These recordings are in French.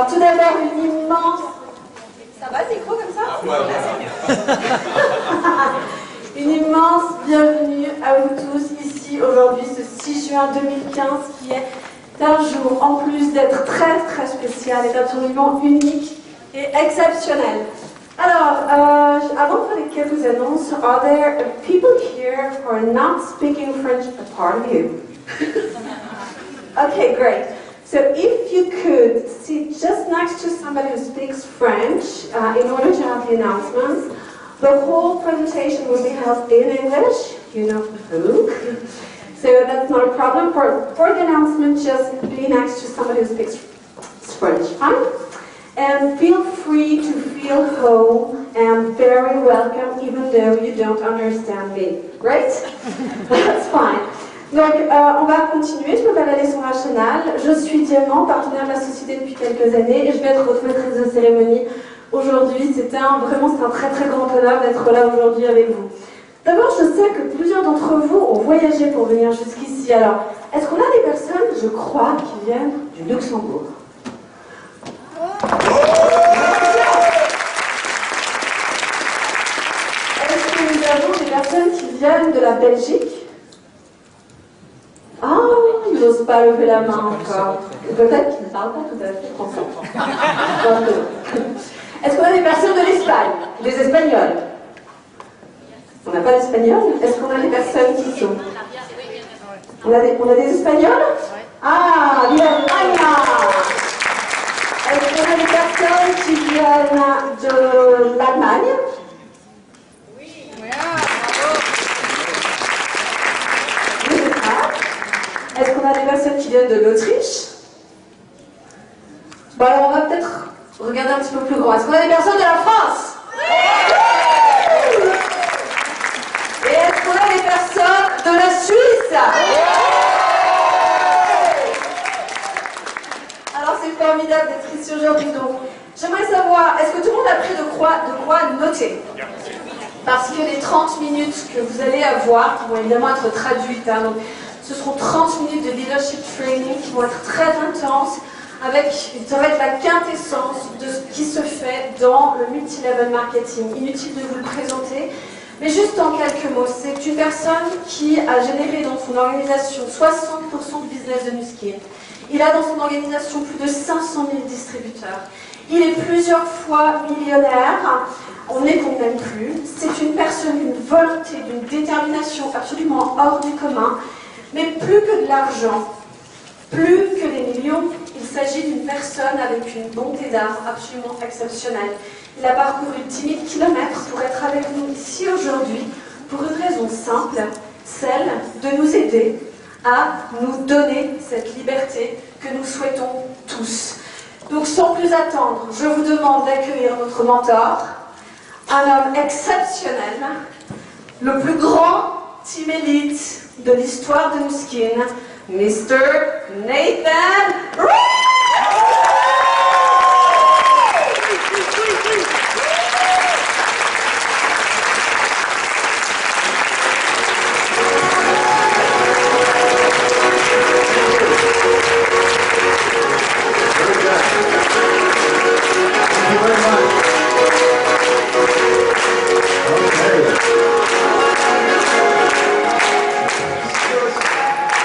Alors tout d'abord, une immense... Ça va le micro comme ça? Une immense bienvenue à vous tous ici aujourd'hui, ce 6 juin 2015, qui est un jour, en plus d'être très très spécial, est absolument unique et exceptionnel. Alors, avant de faire quelques annonces, are there people here who are not speaking French, a part of you? Okay, great. So if you could sit just next to somebody who speaks French in order to have the announcements, the whole presentation will be held in English, you know who. So that's not a problem. For the announcement, just be next to somebody who speaks French, fine? And feel free to feel home and very welcome, even though you don't understand me. Right? That's fine. Donc, on va continuer. Je m'appelle Alessandra Chenal. Je suis diamant, partenaire de la société depuis quelques années, et je vais être votre maîtresse de cérémonie aujourd'hui. C'est un très très grand honneur d'être là aujourd'hui avec vous. D'abord, je sais que plusieurs d'entre vous ont voyagé pour venir jusqu'ici. Alors, est-ce qu'on a des personnes, je crois, qui viennent du Luxembourg? Est-ce que nous avons des personnes qui viennent de la Belgique? Ah, ils n'osent pas lever la main encore. Peut-être qu'ils ne parlent pas tout à fait français. Est-ce qu'on a des personnes de l'Espagne? Des Espagnols? On n'a pas d'Espagnols? Est-ce qu'on a des personnes qui sont... On a des Espagnols? Ah, viva España! Est-ce qu'on a des personnes qui viennent de l'Allemagne? Oui. Est-ce qu'on a des personnes qui viennent de l'Autriche? Bon, alors on va peut-être regarder un petit peu plus grand. Est-ce qu'on a des personnes de la France? Et est-ce qu'on a des personnes de la Suisse? Alors c'est formidable d'être ici aujourd'hui. Donc, j'aimerais savoir, est-ce que tout le monde a pris de quoi noter? Parce que les 30 minutes que vous allez avoir, qui vont évidemment être traduites, hein, donc, ce seront 30 minutes de leadership training qui vont être très intenses, ça va être la quintessence de ce qui se fait dans le multi-level marketing. Inutile de vous le présenter, mais juste en quelques mots, c'est une personne qui a généré dans son organisation 60% du business de Nuskin. Il a dans son organisation plus de 500 000 distributeurs. Il est plusieurs fois millionnaire. On n'est qu'on n'aime plus. C'est une personne d'une volonté, d'une détermination absolument hors du commun. Mais plus que de l'argent, plus que des millions, il s'agit d'une personne avec une bonté d'âme absolument exceptionnelle. Il a parcouru 10 000 kilomètres pour être avec nous ici aujourd'hui, pour une raison simple, celle de nous aider à nous donner cette liberté que nous souhaitons tous. Donc sans plus attendre, je vous demande d'accueillir notre mentor, un homme exceptionnel, le plus grand team élite de l'histoire de Nuskin, Mr. Nathan Reed!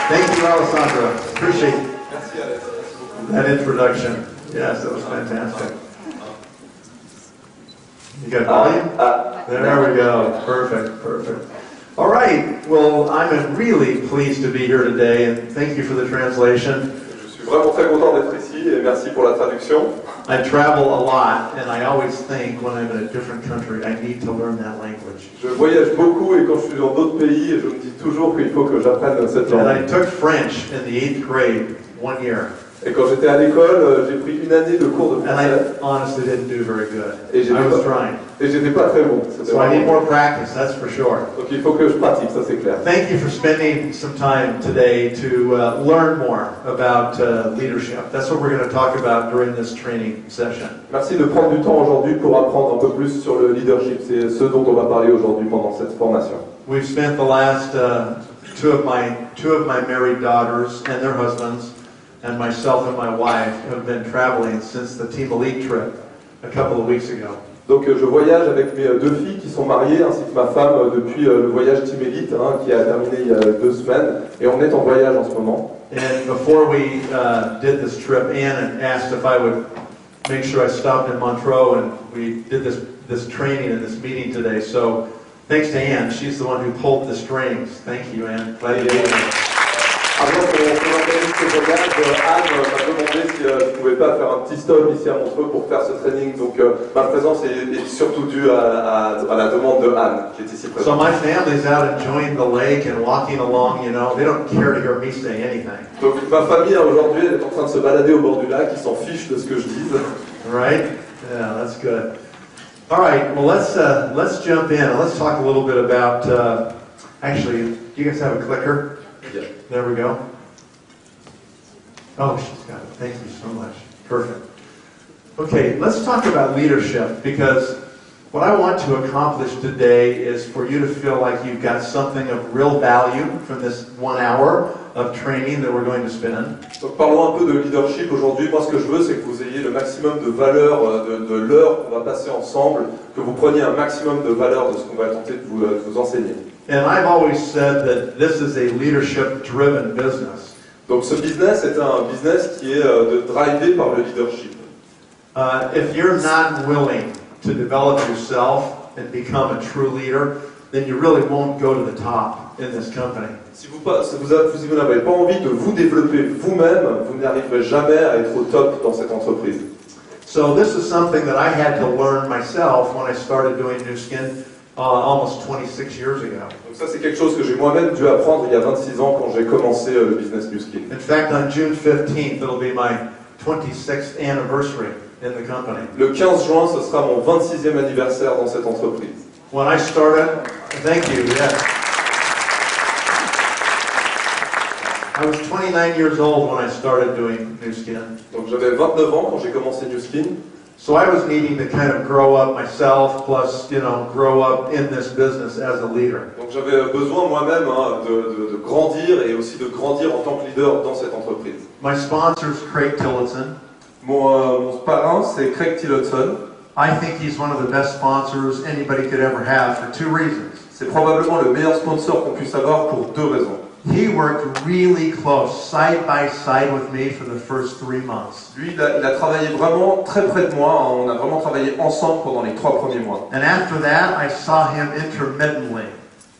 Thank you, Alessandra. Appreciate that introduction. Yes, that was fantastic. You got volume? There we go. Perfect, perfect. All right. Well, I'm really pleased to be here today, and thank you for the translation. Je suis vraiment très content d'être ici et merci pour la traduction. I travel a lot, and I always think when I'm in a different country, I need to learn that language. Je voyage beaucoup et quand je suis dans d'autres pays, je me dis toujours qu'il faut que j'apprenne cette langue. And I took French in the 8th grade 1 year. Et quand j'étais à l'école, j'ai pris une année de cours de And I français. honestly didn't do very good. Et I was trying. j'étais pas très bon. So I need more practice, that's for sure. Donc il faut que je pratique, ça c'est clair. Thank you for spending some time today to learn more about leadership. That's what we're going to talk about during this training session. Merci de prendre du temps aujourd'hui pour apprendre un peu plus sur le leadership. C'est ce dont on va parler aujourd'hui pendant cette formation. We've spent the last two of my married daughters and their husbands and myself and my wife have been traveling since the Team Elite trip a couple of weeks ago. Donc je voyage avec mes deux filles qui sont mariées ainsi que ma femme depuis le voyage Team Elite qui a terminé il y a 2 semaines et on est en voyage en ce moment. And before we did this trip, Ann asked if I would make sure I stopped in Montreux, and we did this training and this meeting today. So thanks to Ann, she's the one who pulled the strings. Thank you, Ann. Glad to be here. Avant qu'on organise ce voyage, Anne m'a demandé si je ne pouvais pas faire un petit stop ici à Montreux pour faire ce training. Donc ma présence est surtout due à la demande de Anne qui est ici So présente. my family's out enjoying the lake and walking along, you know. They don't care to hear me say anything. Donc ma famille aujourd'hui elle est en train de se balader au bord du lac, ils s'en fichent de ce que je dise. Right? Yeah, that's good. All right, well let's jump in and let's talk a little bit about, actually, do you guys have a clicker? Yeah. There we go. Oh, she's got it. Thank you so much. Perfect. Okay, let's talk about leadership, because what I want to accomplish today is for you to feel like you've got something of real value from this 1 hour of training that we're going to spend. Donc parlons un peu de leadership aujourd'hui. Moi ce que je veux c'est que vous ayez le maximum de valeur de l'heure qu'on va passer ensemble, que vous preniez un maximum de valeur de ce qu'on va tenter de vous enseigner. And I've always said that this is a leadership-driven business. Donc ce business est un business qui est drivé par le leadership. If you're not willing to develop yourself and become a true leader, then you really won't go to the top in this company. Si vous n'avez pas envie de vous développer vous-même, vous n'arriverez jamais à être au top dans cette entreprise. So this is something that I had to learn myself when I started doing Nu Skin almost 26 years ago. Donc ça c'est quelque chose que j'ai moi-même dû apprendre il y a 26 ans quand j'ai commencé le business Nu Skin. In fact, on June 15th, it'll be my 26th anniversary in the company. Le 15 juin, ce sera mon 26e anniversaire dans cette entreprise. When I started, thank you, yes. I was 29 years old when I started doing Nu Skin. Donc j'avais 29 ans quand j'ai commencé Nu Skin. So I was needing to kind of grow up myself, plus, grow up in this business as a leader. Donc j'avais besoin moi-même de grandir et aussi de grandir en tant que leader dans cette entreprise. My sponsor's Craig Tillotson. Mon parrain c'est Craig Tillotson. I think he's one of the best sponsors anybody could ever have for 2 reasons. C'est probablement le meilleur sponsor qu'on puisse avoir pour 2 raisons. He worked really close, side by side with me for the first 3 months. Lui, il a travaillé vraiment très près de moi. On a vraiment travaillé ensemble pendant les 3 premiers mois. And after that, I saw him intermittently.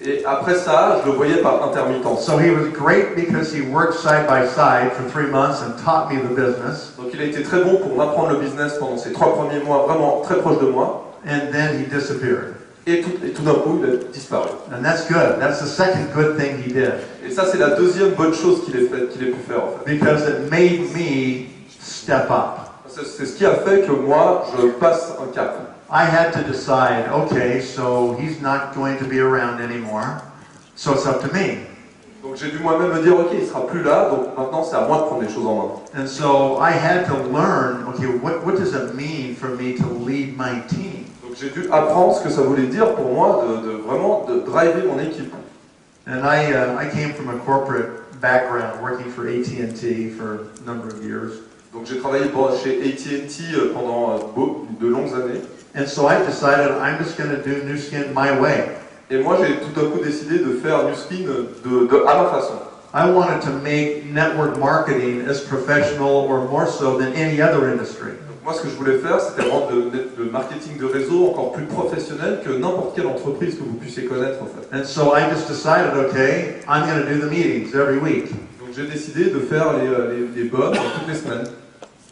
Et après ça, je le voyais par intermittence. So he was great because he worked side by side for 3 months and taught me the business. Donc il a été très bon pour m'apprendre le business pendant ces 3 premiers mois, vraiment très proche de moi. And then he disappeared. Et tout d'un coup, il a disparu. And that's good. That's the second good thing he did. Et ça, c'est la deuxième bonne chose qu'il ait pu faire, en fait. Because it made me step up. C'est ce qui a fait que moi, je passe un cap. I had to decide, okay, so he's not going to be around anymore, so it's up to me. Donc j'ai dû moi-même me dire, ok, il sera plus là, donc maintenant c'est à moi de prendre les choses en main. And so I had to learn, okay, what does it mean for me to lead my team? Donc j'ai dû apprendre ce que ça voulait dire pour moi vraiment de driver mon équipe. And I came from a corporate background, working for AT&T for a number of years. Donc j'ai travaillé chez AT&T pendant de longues années. And so I decided I'm just going to do Nu Skin my way. Et moi j'ai tout d'un coup décidé de faire Nu Skin à ma façon. I wanted to make network marketing as professional or more so than any other industry. Donc moi ce que je voulais faire c'était rendre le marketing de réseau encore plus professionnel que n'importe quelle entreprise que vous puissiez connaître en fait. And so I just decided, okay, I'm going to do the meetings every week. Donc j'ai décidé de faire les bombs toutes les semaines.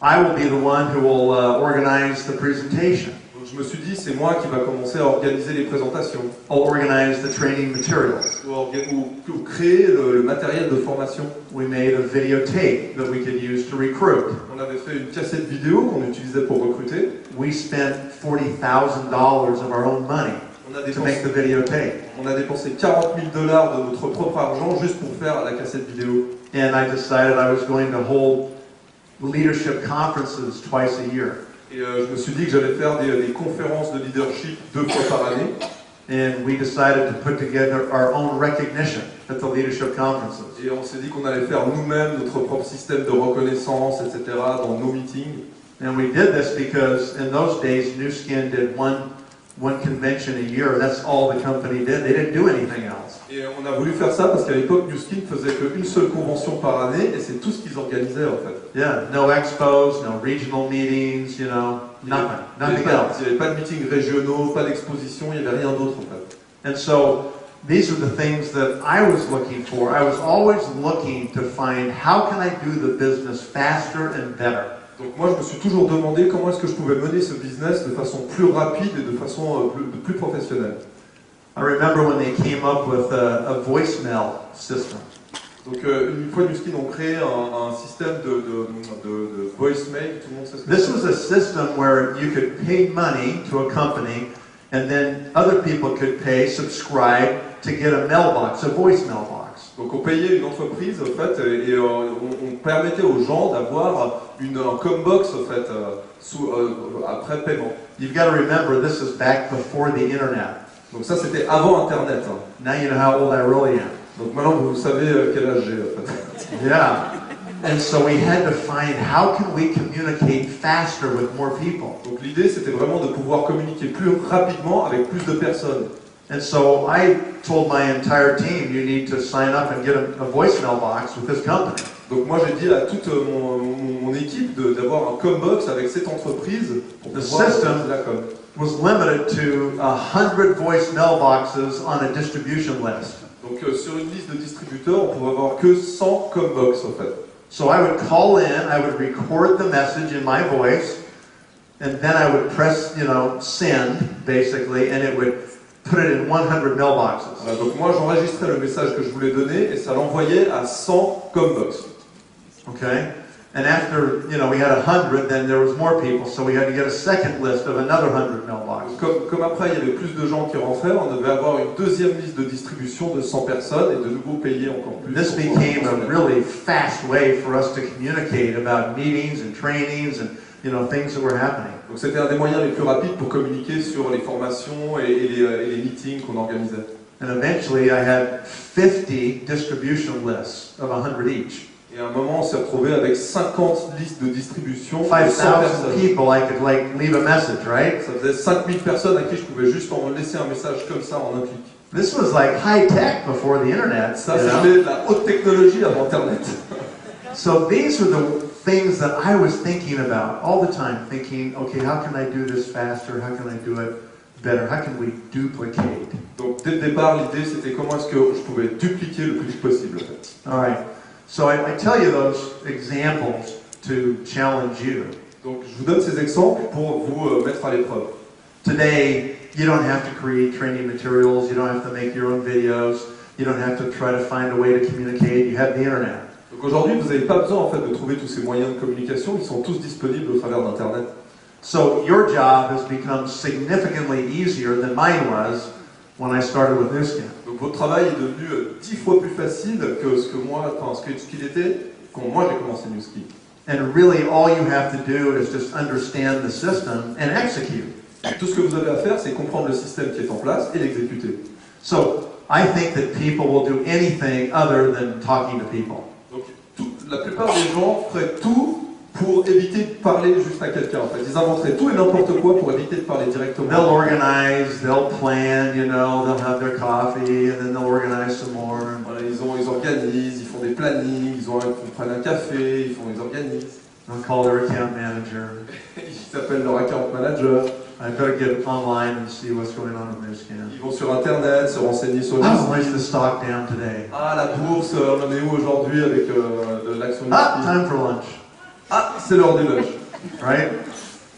I will be the one who will organize the presentation. Donc je me suis dit, c'est moi qui va commencer à organiser les présentations. I'll organize the training materials. Ou créer le matériel de formation. We made a videotape that we could use to recruit. On avait fait une cassette vidéo qu'on utilisait pour recruter. We spent $40,000 of our own money to make the videotape. On a dépensé $40,000 de notre propre argent juste pour faire la cassette vidéo. And I decided I was going to hold leadership conferences twice a year. Et je me suis dit que j'allais faire des conférences de leadership 2 fois par année. And we decided to put together our own recognition at the leadership conferences. Et on s'est dit qu'on allait faire nous-mêmes notre propre système de reconnaissance, etc. dans nos meetings. And we did this because in those days, New Skin did one convention a year. That's all the company did. They didn't do anything else. Et on a voulu faire ça parce qu'à l'époque, New Skin faisait qu'une seule convention par année et c'est tout ce qu'ils organisaient en fait. Yeah, no expos, no regional meetings, you know, nothing else. Il n'y avait pas de meetings régionaux, pas d'exposition, il n'y avait rien d'autre en fait. And so these are the things that I was looking for. I was always looking to find how can I do the business faster and better. Donc moi, je me suis toujours demandé comment est-ce que je pouvais mener ce business de façon plus rapide et de façon plus professionnelle. I remember when they came up with a voicemail system. Donc une fois New Skin ont créé un système de voicemail, tout le monde sait ce que This c'est. was a system where you could pay money to a company and then other people could subscribe to get a mailbox, a voicemail box. Donc on payait une entreprise en fait et on permettait aux gens d'avoir un combox en fait après paiement. You've got to remember this is back before the internet. Donc ça c'était avant Internet. Now you know how old I really am. Donc maintenant vous savez quel âge j'ai en fait. Yeah. And so we had to find how can we communicate faster with more people. Donc l'idée c'était vraiment de pouvoir communiquer plus rapidement avec plus de personnes. And so I told my entire team, you need to sign up and get a voicemail box with this company. Donc moi j'ai dit à toute mon équipe d'avoir un combox avec cette entreprise pour The pouvoir system faire la com. was limited to 100 voicemail boxes on a distribution list. Donc sur une liste de distributeurs, on pouvait avoir que 100 combox en fait. So I would call in, I would record the message in my voice, and then I would press, send, basically, and it would put it in 100 mailboxes. Voilà, donc moi j'enregistrais le message que je voulais donner et ça l'envoyait à 100 combox. Okay? And after, we had 100, then there was more people, so we had to get a second list of another 100 mailboxes. Comme après il y avait plus de gens qui rentraient, on devait avoir une deuxième liste de distribution de 100 personnes et de nouveau payer encore plus. This became a really fast way for us to communicate about meetings and trainings and, things that were happening. Donc c'était un des moyens les plus rapides pour communiquer sur les formations et les meetings qu'on organisait. And eventually I had 50 distribution lists of 100 each. Et à un moment, on s'est retrouvé avec 50 listes de distribution de 100 5,000 personnes. people I could leave a message, right? Ça faisait 5000 personnes à qui je pouvais juste en laisser un message comme ça en un clic. This was like high tech before the internet. Ça, c'était de la haute technologie avant Internet. So these are the things that I was thinking about all the time, thinking, okay, how can I do this faster? How can I do it better? How can we duplicate? Donc dès le départ, l'idée c'était comment est-ce que je pouvais dupliquer le plus vite possible. En fait. All right. So I tell you those examples to challenge you. Donc je vous donne ces exemples pour vous mettre à l'épreuve. Today, you don't have to create training materials. You don't have to make your own videos. You don't have to try to find a way to communicate. You have the internet. Donc aujourd'hui, vous n'avez pas besoin en fait de trouver tous ces moyens de communication. Ils sont tous disponibles au travers d'Internet. So your job has become significantly easier than mine was when I started with New Skin. Donc votre travail est devenu 10 fois plus facile que ce qu'il était quand moi j'ai commencé New Skin. And really all you have to do is just understand the system and execute. Tout ce que vous avez à faire, c'est comprendre le système qui est en place et l'exécuter. So I think that people will do anything other than talking to people. Donc la plupart des gens feraient tout pour éviter de parler juste à quelqu'un. En fait, ils inventeraient tout et n'importe quoi pour éviter de parler directement. They'll organize, they'll plan, they'll have their coffee, and then they'll organize some more. Voilà, ils organisent, ils font des plannings, ils prennent un café, ils organisent. They'll call their account manager. Ils appellent leur account manager. I better get online and see what's going on with New Skin. Ils vont sur Internet, se renseigner sur les... Where's the stock down today? Ah, la bourse, on en est où aujourd'hui avec l'action New Skin? Time for lunch. Ah, c'est l'heure du lunch. Right?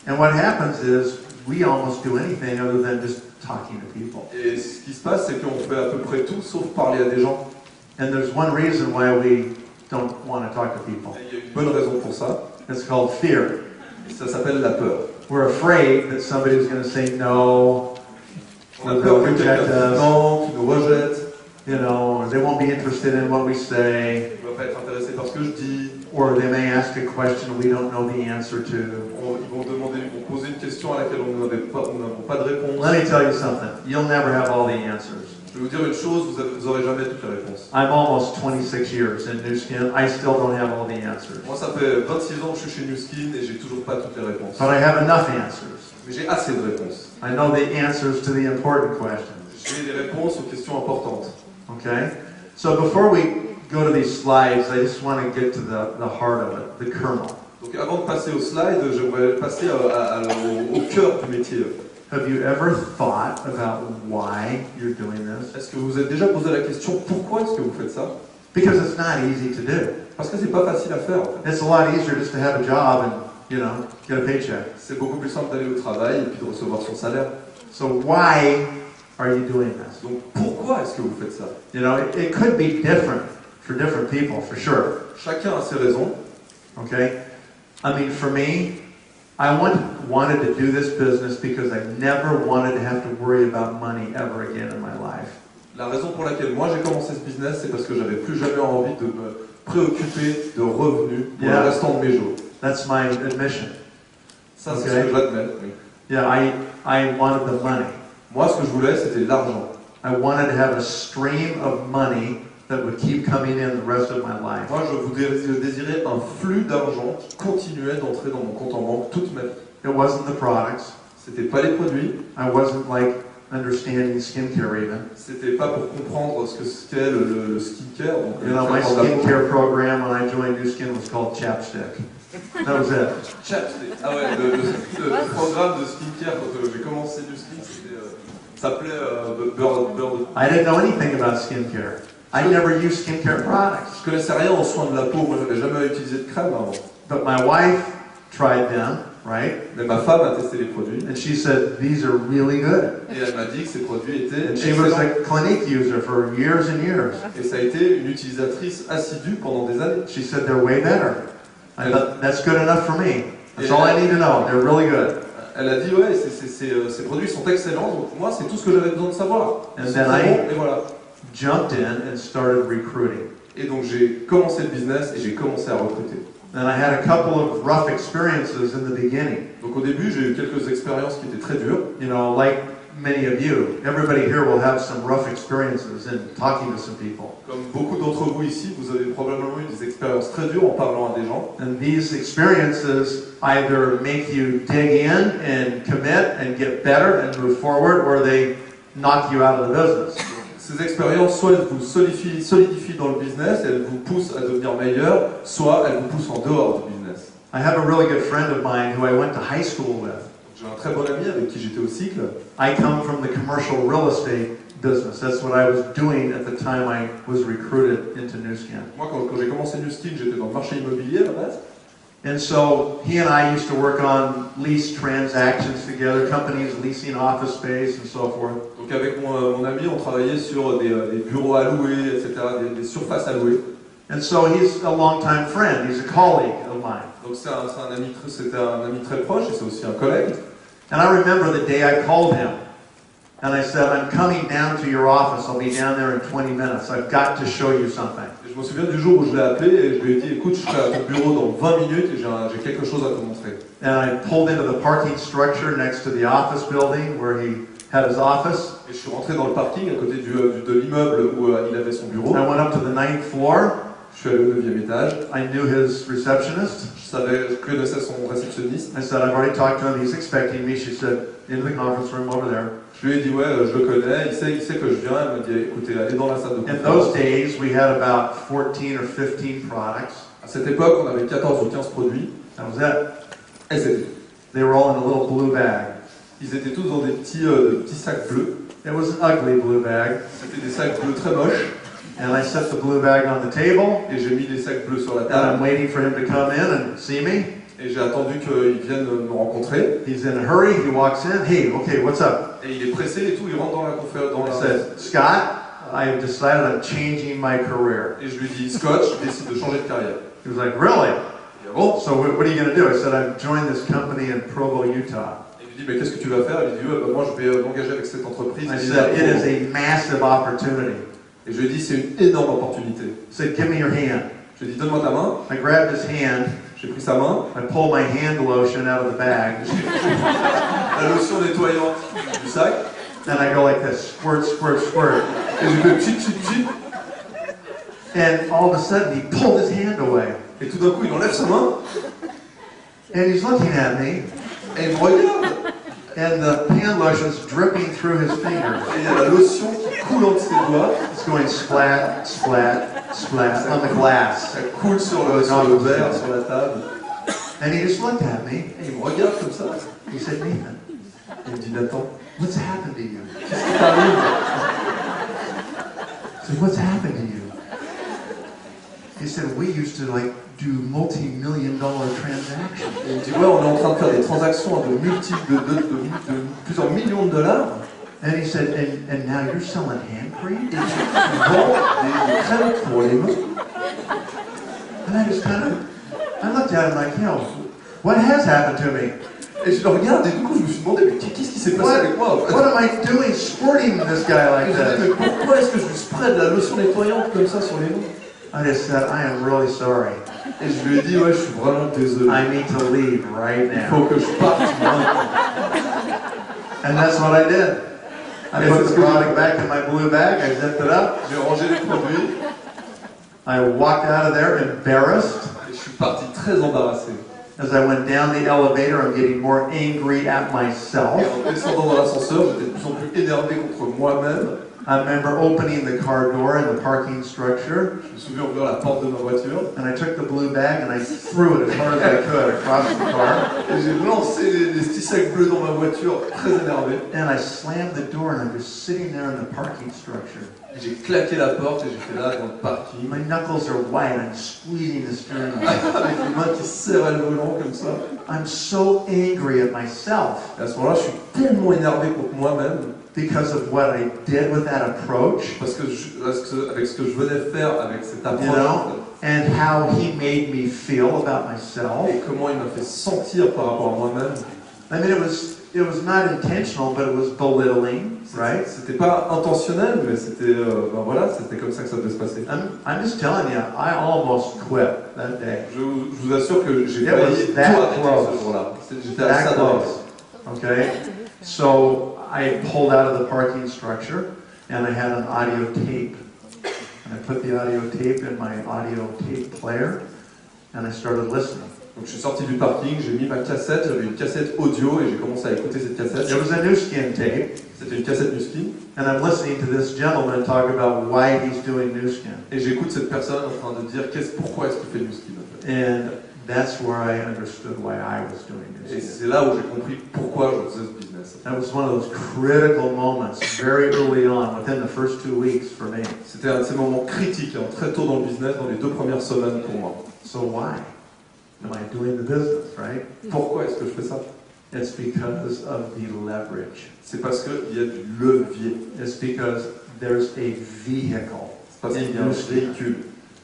And what happens is we almost do anything other than just talking to people. Et ce qui se passe, c'est qu'on fait à peu près tout sauf parler à des gens. And there's one reason why we don't want to talk to people. Et il y a une bonne raison pour ça. It's called fear. Ça s'appelle la peur. We're afraid that somebody's going to say no, On a that peur they'll que quelqu'un reject dise us, non, qui nous rejette, or they won't be interested in what we say, qui ne va pas être intéressé par ce que je dis. or they may ask a question we don't know the answer to. Ils vont poser une question à laquelle nous n'avons pas de réponse. Let me tell you something. You'll never have all the answers. Je vais vous dire une chose, vous aurez jamais toutes les réponses. I'm almost 26 years in Nu Skin. I still don't have all the answers. Moi, ça fait 26 ans que je suis chez Nu Skin et j'ai toujours pas toutes les réponses. But I have enough answers. Mais j'ai assez de réponses. I know the answers to the important questions. J'ai des réponses aux questions importantes. Okay? So before we go to these slides, I just want to get to the heart of it, the kernel. Donc avant de passer au slide, j'aimerais passer au cœur du métier. Have you ever thought about why you're doing this? Est-ce que vous vous êtes déjà posé la question pourquoi est-ce que vous faites ça? Because it's not easy to do. Parce que c'est pas facile à faire. En fait. It's a lot easier just to have a job and, get a paycheck. C'est beaucoup plus simple d'aller au travail et puis de recevoir son salaire. So why are you doing this? Donc pourquoi est-ce que vous faites ça? It could be different for different people, for sure. Chacun a ses raisons. Okay? I mean, for me, I wanted to do this business because I never wanted to have to worry about money ever again in my life. La raison pour laquelle moi j'ai commencé ce business, c'est parce que j'avais plus jamais envie de me préoccuper de revenus pour le restant de mes jours. That's my admission. Ça, c'est ce que j'admets. Oui. Yeah, I wanted the money. Moi, ce que je voulais, c'était l'argent. I wanted to have a stream of money that would keep coming in the rest of my life. Moi, je désirais un flux d'argent qui continuait d'entrer dans mon compte en banque toute ma vie. It wasn't the products. C'était pas les produits. I wasn't like understanding skincare even. C'était pas pour comprendre ce que c'était le skincare. Donc, My skincare program when I joined Nu Skin was called Chapstick. That was it. Chapstick. Ah ouais, le programme de skincare quand j'ai commencé Nu Skin, s'appelait Bird. I didn't know anything about skincare. I never used skincare products. Je connaissais rien en soins de la peau. Moi, j'avais jamais utilisé de crème avant. But my wife tried them, right? Mais ma femme a testé les produits. And she said, these are really good. Et elle m'a dit que ces produits étaient And she was excellents. a Clinique user for years and years. Et ça a été une utilisatrice assidue pendant des années. She said, they're way better. I thought, that's good enough for me. That's all I need to know. They're really good. Elle a dit, ouais, ces produits sont excellents, donc moi, c'est tout ce que j'avais besoin de savoir. And then I et voilà. jumped in and started recruiting. Et donc j'ai commencé le business et j'ai commencé à recruter. And I had a couple of rough experiences in the beginning. Donc au début, j'ai eu quelques expériences qui étaient très dures. Like many of you, everybody here will have some rough experiences in talking to some people. Comme beaucoup d'entre vous ici, vous avez probablement eu des expériences très dures en parlant à des gens. And these experiences either make you dig in and commit and get better and move forward, or they knock you out of the business. Ces expériences, soit elles vous solidifient dans le business, elles vous poussent à devenir meilleur, soit elles vous poussent en dehors du business. I have a really good friend of mine who I went to high school with. J'ai un très bon ami avec qui j'étais au cycle. I come from the commercial real estate business. That's what I was doing at the time I was recruited into Nu Skin. Moi, quand j'ai commencé Nu Skin, j'étais dans le marché immobilier à la base. And so he and I used to work on lease transactions together, companies leasing office space and so forth. Donc avec mon ami, on travaillait sur des bureaux à louer, etc., des surfaces à louer. And so he's a longtime friend. He's a colleague of mine. Donc c'était un ami très proche et c'est aussi un collègue. And I remember the day I called him. And I said, I'm coming down to your office. I'll be down there in 20 minutes. I've got to show you something. Et je me souviens du jour où je l'ai appelé et je lui ai dit, écoute, je serai à ton bureau dans 20 minutes et j'ai quelque chose à te montrer. And I pulled into the parking structure next to the office building where he had his office. Et je suis rentré dans le parking à côté de l'immeuble où il avait son bureau. I went up to the 9th floor. Je suis allé au 9e étage. I knew his receptionist. Je connaissais son réceptionniste. I said, I've already talked to him. He's expecting me. She said, into the conference room over there. Je lui ai dit, ouais, je le connais, il sait que je viens. Elle m'a dit, écoutez, allez dans la salle de In conférence. those days, we had about 14 or 15 products. À cette époque, on avait 14 ou 15 produits. That was it. Et c'était. They were all in a little blue bag. Ils étaient tous dans des petits sacs bleus. It was an ugly blue bag. C'était des sacs bleus très moches. And I set the blue bag on the table. Et j'ai mis les sacs bleus sur la And table. I'm waiting for him to come in and see me. Et j'ai attendu qu'il vienne me rencontrer. He's in a hurry. He walks in. Hey, okay, what's up? Et il est pressé et tout, il rentre dans la conférence. I said, Scott, I have decided I'm changing my career. Et je lui dis, Scott, je décide de changer de carrière. He was like, really? Il dit, bon. So what are you going to do? I said, I've joined this company in Provo, Utah. Et je lui dis, mais qu'est-ce que tu vas faire? Il dit, moi je vais m'engager avec cette entreprise. I said, it is a massive opportunity. Et je lui ai dit, c'est une énorme opportunité. I said, give me your hand. Je lui ai dit, donne-moi ta main. I grabbed his hand. J'ai pris sa main. I pulled my hand lotion out of the bag. La lotion nettoyante du sac. And I go like this, squirt, squirt, squirt. Et je fais tchit tchit tchit. And all of a sudden, he pulled his hand away. Et tout d'un coup, il enlève sa main And he's looking at me, et il me regarde. and the hand lotion's dripping through his fingers. Et il y a la lotion qui coule entre ses doigts. It's going splat, splat, splat on the glass. Ça coule sur le verre, sur la table. And he just looked at me. Et il me regarde comme ça. He said, Nathan, Et il me dit, Nathan, what's happened to you? qu'est-ce qui t'arrive? I said, what's happened to you? He said, we used to like do multi-million-dollar transactions. Et il me dit, ouais, on est en train de faire des transactions de plusieurs millions de dollars. And he said, and now you're selling hand cream? Et tu vends des crèmes pour les mains. And I just kind of, I looked at him like, you know, what has happened to me? Et je le regarde et du coup je me suis demandé, mais qu'est-ce qui s'est passé avec moi en fait? What am I doing squirting this guy Et like je me dis, this? mais pourquoi est-ce que je lui spray de la lotion nettoyante comme ça sur les mains? I just said, I am really sorry. Et je lui ai dit, ouais, je suis vraiment désolé. I need to leave right Il faut now. que je parte maintenant. And that's what I did. I put the product back in my blue bag, I zipped it up, J'ai rangé les produits I walked out of there embarrassed. et je suis parti très embarrassé. As I went down the elevator, I'm getting more angry at Et myself. en descendant dans l'ascenseur, j'étais de plus en plus énervé contre moi-même. I remember opening the car door in the parking structure, Je me souviens ouvrir la porte de ma voiture and I took the blue bag and I threw it as hard as I could across the car. et j'ai lancé les petits sacs bleus dans ma voiture, très énervé. And I slammed the door and I'm just sitting there in the parking structure. J'ai claqué la porte et j'ai fait là dans le parking. My knuckles are white, I'm squeezing the steering wheel. Avec les mains qui serraient le volant comme ça. I'm so angry at myself Et à ce moment-là, je suis tellement énervé contre moi-même because of what I did with that approach parce que avec ce que je venais faire avec cette approche You know? and how he made me feel about myself. et comment il m'a fait sentir par rapport à moi-même. I mean, it was not intentional, but it was belittling, right? C'était pas intentionnel, mais c'était ben voilà, c'était comme ça que ça devait se passer. I'm just telling you, I almost quit that day. Je vous assure que j'ai It failli was tout that arrêter close. ce jour-là. J'étais à That ça close. Okay? So I pulled out of the parking structure and I had an audio tape. And I put the audio tape in my audio tape player and I started listening. Donc je suis sorti du parking, j'ai mis ma cassette, j'avais une cassette audio et j'ai commencé à écouter cette cassette. It was a new skin tape. C'était une cassette Nuskin. And I'm listening to this gentleman talk about why he's doing new skin. Et j'écoute cette personne en train de dire pourquoi est-ce qu'il fait Nuskin en fait. And that's where I understood why I was doing new Et skin. c'est là où j'ai compris pourquoi je faisais ce business. That was one of those critical moments very early on, within the first 2 weeks for me. C'était un de ces moments critiques, hein, très tôt dans le business, dans les 2 premières semaines pour moi. So why am I doing the business, right? Pourquoi est-ce que je fais ça? It's because of the leverage. C'est parce qu'il y a du levier. It's because there's a vehicle. C'est parce qu'il y a un véhicule.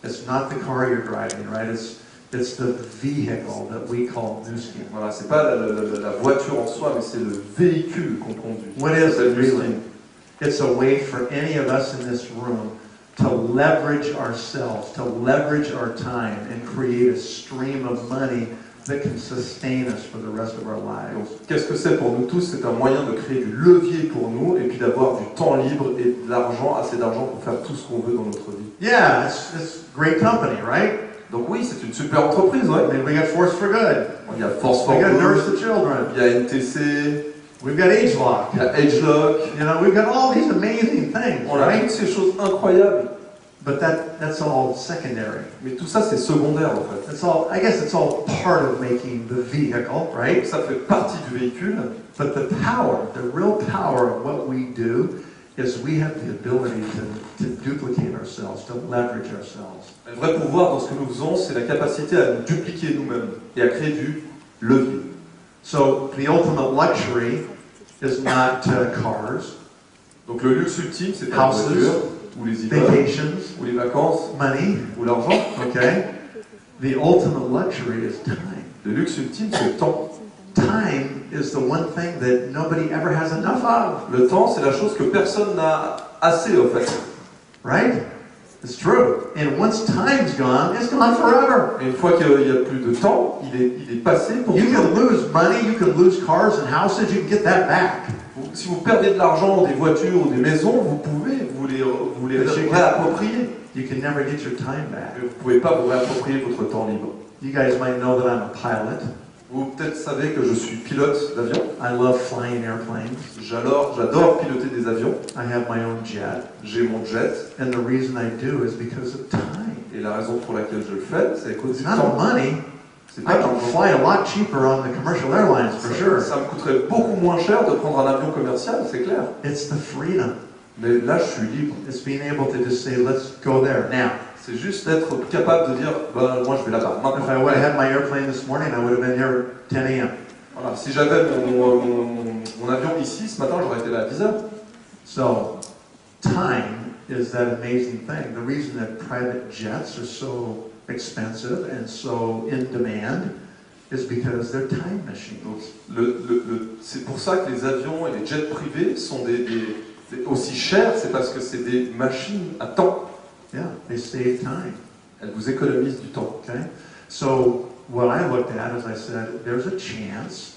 It's not the car you're driving, right? It's the vehicle that we call Nu Skin. Voilà, c'est pas la voiture en soi, mais c'est le véhicule qu'on conduit. What is C'est it Nu Skin. really? It's a way for any of us in this room to leverage ourselves, to leverage our time, and create a stream of money that can sustain us for the rest of our lives. Donc, qu'est-ce que c'est pour nous tous? C'est un moyen de créer du levier pour nous et puis d'avoir du temps libre et de l'argent, assez d'argent pour faire tout ce qu'on veut dans notre vie. Yeah, it's great company, right? Donc oui, c'est une super entreprise, ouais. I mean, we got Force for Good. Il y a Force for We got Nurse Good, the Children. il y a NTC, We've got AgeLock. il y a AgeLock. You know, we've got all these amazing things, On a right? toutes ces choses incroyables. But that's all secondary. Mais tout ça, c'est secondaire en fait. I guess it's all part of making the vehicle, right? Ça fait partie du véhicule. But the power, the real power of what we do is we have the ability to duplicate ourselves, to leverage ourselves. Le vrai pouvoir dans ce que nous faisons, c'est la capacité à nous dupliquer nous-mêmes et à créer du levier. So the ultimate luxury is not cars, Donc le luxe ultime, c'est pas Houses, la voiture, ou les immeubles, vacations, ou les vacances, money, ou l'argent. okay? The ultimate luxury is time. Le luxe ultime, c'est le temps. Time is the one thing that nobody ever has enough of, Le temps, c'est la chose que personne n'a assez, en fait. right? It's true. And once time's gone, it's gone forever. Et une fois qu'il n'y a plus de temps, il est passé pour You toujours. can lose money, you can lose cars and houses, you can get that back. Si vous perdez de l'argent, des voitures ou des maisons, vous pouvez vous les réapproprier. You can never get your time back. Mais vous ne pouvez pas vous réapproprier votre temps libre. You guys might know that I'm a pilot. Vous peut-être savez que je suis pilote d'avion. I love flying airplanes. J'adore piloter des avions. I have my own jet. J'ai mon jet. And the reason I do is because of time. Et la raison pour laquelle je le fais, c'est à cause It's du not temps. money. C'est I pas can l'argent. fly a lot cheaper on the commercial airlines for sure. Ça me coûterait beaucoup moins cher de prendre un avion commercial, c'est clair. It's the freedom. Mais là, je suis libre. It's being able to just say, let's go there now. C'est juste d'être capable de dire, ben, moi je vais là-bas. If I would have had my airplane this morning, I would have been here at 10 a.m. Voilà. Si j'avais mon avion ici, ce matin, j'aurais été là à 10h. So, time is that amazing thing. The reason that private jets are so expensive and so in demand is because they're time machines. C'est pour ça que les avions et les jets privés sont aussi chers, c'est parce que c'est des machines à temps. Yeah, they save time. Elles vous économisent du temps. Okay? So, what I looked at is I said, there's a chance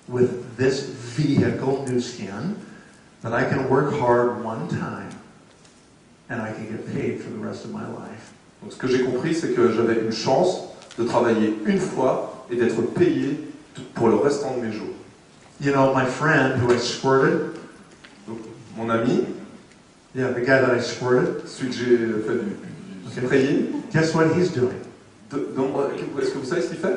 with this vehicle, Nu Skin, that I can work hard one time and I can get paid for the rest of my life. Donc ce que j'ai compris, c'est que j'avais une chance de travailler une fois et d'être payé pour le restant de mes jours. You know, my friend who I squirted, Donc, mon ami, yeah, the guy that I squirted, celui que j'ai fait du frayer, guess what he's doing? est-ce que vous savez ce qu'il fait?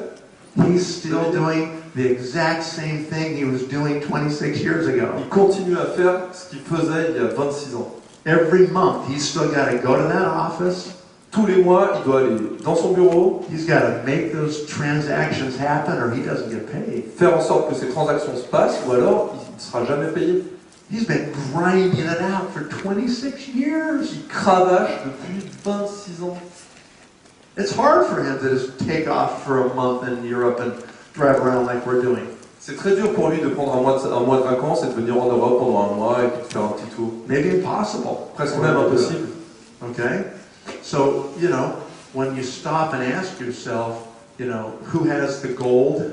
He's still doing the exact same thing he was doing 26 years ago. Il continue à faire ce qu'il faisait il y a 26 ans. Every month, he's still got to go to that office. Tous les mois, il doit aller dans son bureau, He's got to make those transactions happen or he doesn't get paid. faire en sorte que ces transactions se passent, ou alors il ne sera jamais payé. He's been grinding it out for 26 years. Il cravache depuis 26 ans. It's hard for him to just take off for a month in Europe and drive around like we're doing. C'est très dur pour lui de prendre un mois de vacances et de venir en Europe pendant un mois et puis de faire un petit tour. Maybe impossible. Presque même impossible. Okay? So, you know, when you stop and ask yourself, you know, who has the gold?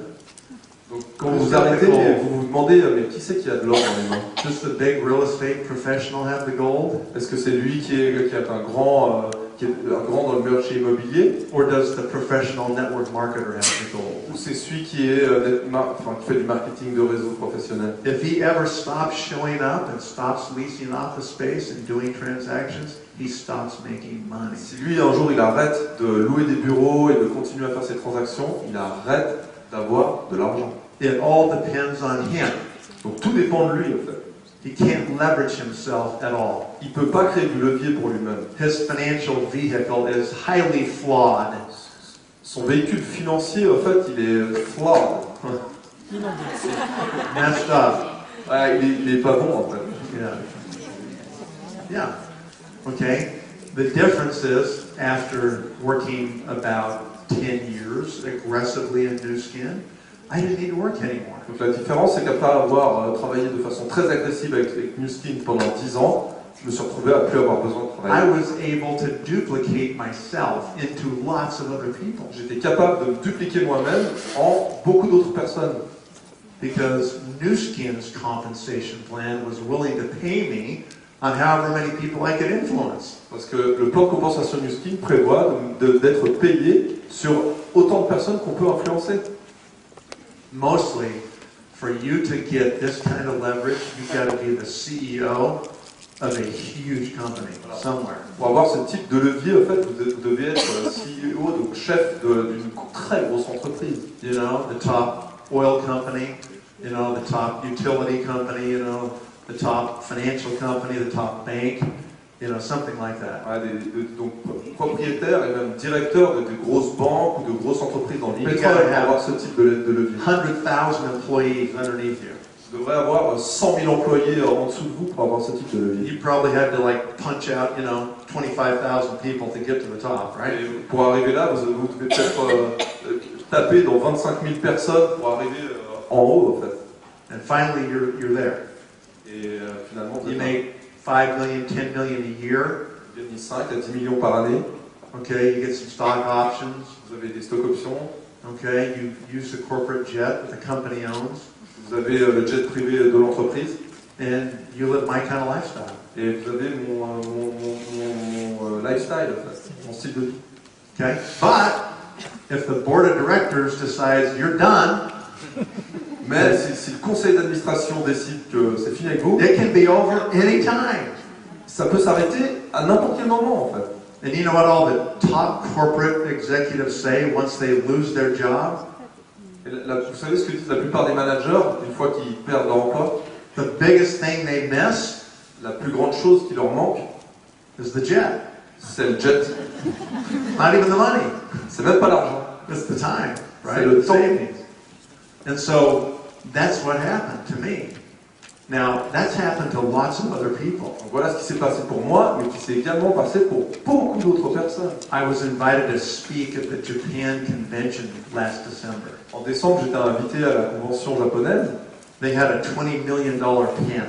Donc quand vous vous arrêtez et vous vous demandez, mais qui c'est qui a de l'or dans les mains? Does the big real estate professional have the gold? Est-ce que c'est lui qui est un grand dans le marché immobilier? Or does the professional network marketer have the gold? Ou c'est celui qui fait du marketing de réseau professionnel? If he ever stops showing up and stops leasing office space and doing transactions, he stops making money. Si lui, un jour, il arrête de louer des bureaux et de continuer à faire ses transactions, il arrête d'avoir de l'argent. It all depends on him. Donc tout dépend de lui, en fait. He can't leverage himself at all. Il ne peut pas créer du levier pour lui-même. His financial vehicle is highly flawed. Son véhicule financier, en fait, il est flawed. Messed up. Ouais, il est pas bon, en fait. Yeah. Yeah. Okay. The difference is, after working about 10 years aggressively in Nu Skin, I didn't need to work anymore. Donc la différence, c'est qu'après avoir travaillé de façon très agressive avec Nu Skin pendant 10 ans, je me suis retrouvé à plus avoir besoin de I travailler. was able to duplicate myself into lots of other people J'étais capable de me dupliquer moi-même en beaucoup d'autres personnes. because Nu Skin's compensation plan was willing to pay me on however many people I could influence. Parce que le plan de compensation Nu Skin prévoit d'être payé sur autant de personnes qu'on peut influencer. Mostly, for you to get this kind of leverage, you've got to be the CEO of a huge company somewhere. Pour avoir ce type de levier, en fait, vous devez être CEO, donc chef d'une très grosse entreprise. You know, the top oil company, you know, the top utility company, you know, the top financial company, the top bank, you know, something like that. Ouais, donc propriétaire et même directeur de grosses banques ou de grosses entreprises dans l'île pour avoir ce type de levier. 100,000 employees underneath you. Vous devrez avoir 100 000 employés en dessous de vous pour avoir ce type de levier. You probably had to like punch out, you know, 25,000 people to get to the top, right? Et pour arriver là, vous devez peut-être taper dans 25 000 personnes pour arriver en haut, en fait. And finally, you're there. Et finalement, You make 5 million, 10 million a year. vous gagnez 5 à 10 millions par année. Okay, you get some stock options. Vous avez des stock options. Okay, you use the corporate jet that the company owns. Vous avez le jet privé de l'entreprise. And you live my kind of lifestyle. Et vous avez mon lifestyle, en fait, mon style de vie. Okay? But if the board of directors decides you're done, Mais si le conseil d'administration décide que c'est fini avec vous, it can be over anytime. ça peut s'arrêter à n'importe quel moment, en fait. And you know what all the top corporate executives say once they lose their job? Et vous savez ce que disent la plupart des managers une fois qu'ils perdent leur emploi? The biggest thing they miss La plus grande chose qui leur manque, is the jet. c'est le jet. Not even the money. C'est même pas l'argent. It's the time, right? C'est le The temps. savings. And so that's what happened to me. Now, that's happened to lots of other people. Donc voilà ce qui s'est passé pour moi, mais qui s'est également passé pour beaucoup d'autres personnes. I was invited to speak at the Japan convention last December. En décembre, j'étais invité à la convention japonaise. They had a $20 million panel.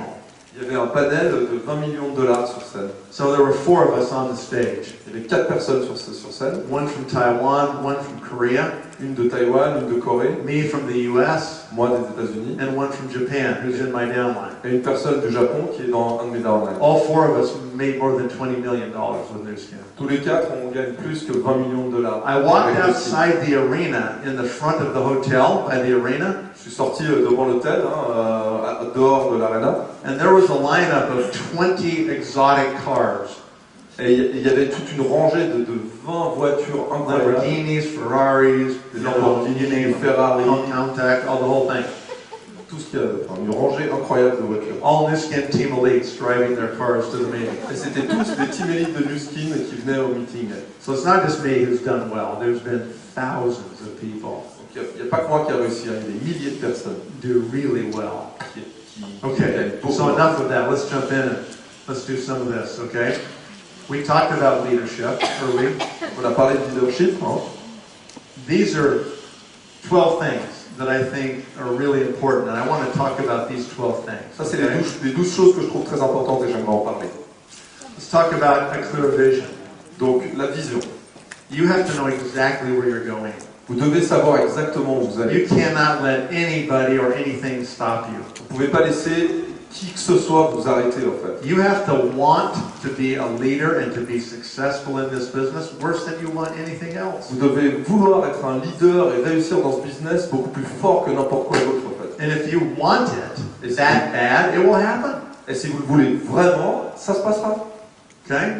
Il y avait un panel de 20 millions de dollars sur scène. So there were 4 of us on the stage. Il y avait 4 personnes sur scène. One from Taiwan, one from Korea, Une de Taïwan, une de Corée, me from the US, moi des États-Unis, and one from Japan, who's in my downline. et une personne du Japon qui est dans un de mes downlines. All 4 of us made more than $20 million with Nu Skin. Tous les 4, on gagne plus que 20 millions de dollars. I walked Avec Nu Skin. outside the arena in the front of the hotel by the arena, Je suis sorti devant l'hôtel, dehors de l'arena, and there was a lineup of 20 exotic cars. et il y avait toute une rangée de 20 voitures incroyables. Lamborghinis, Ferraris, Des you know, Lamborghini, you name des it. Ferrari, Contact, all the whole thing. tout ce qu'il y avait, enfin, une rangée incroyable de voitures. All Nu Skin team elites driving their cars to the meeting. Et c'était tous des team élites de Nu Skin qui venaient au meeting. So it's not just me who's done well. There's been thousands of people Donc il n'y a pas que moi qui a réussi, il y a des milliers de personnes do really well. qui Okay, gagnent beaucoup. so enough of that. Let's jump in and let's do some of this, okay? We talked about leadership earlier. On a parlé de leadership, hein. These are 12 things that I think are really important, and I want to talk about these 12 things. Ça, c'est okay? les 12 choses que je trouve très importantes et j'aimerais en parler. Let's talk about a clear vision. Donc, la vision. You have to know exactly where you're going. Vous devez savoir exactement où vous allez. You cannot let anybody or anything stop you. Vous ne pouvez pas laisser qui que ce soit vous arrêter, en fait. You have to want to be a leader and to be successful in this business worse than you want anything else. Vous devez vouloir être un leader et réussir dans ce business beaucoup plus fort que n'importe quoi d'autre, en fait. And if you want it that bad, it will happen. Et si vous le voulez vraiment, ça se passera. Okay?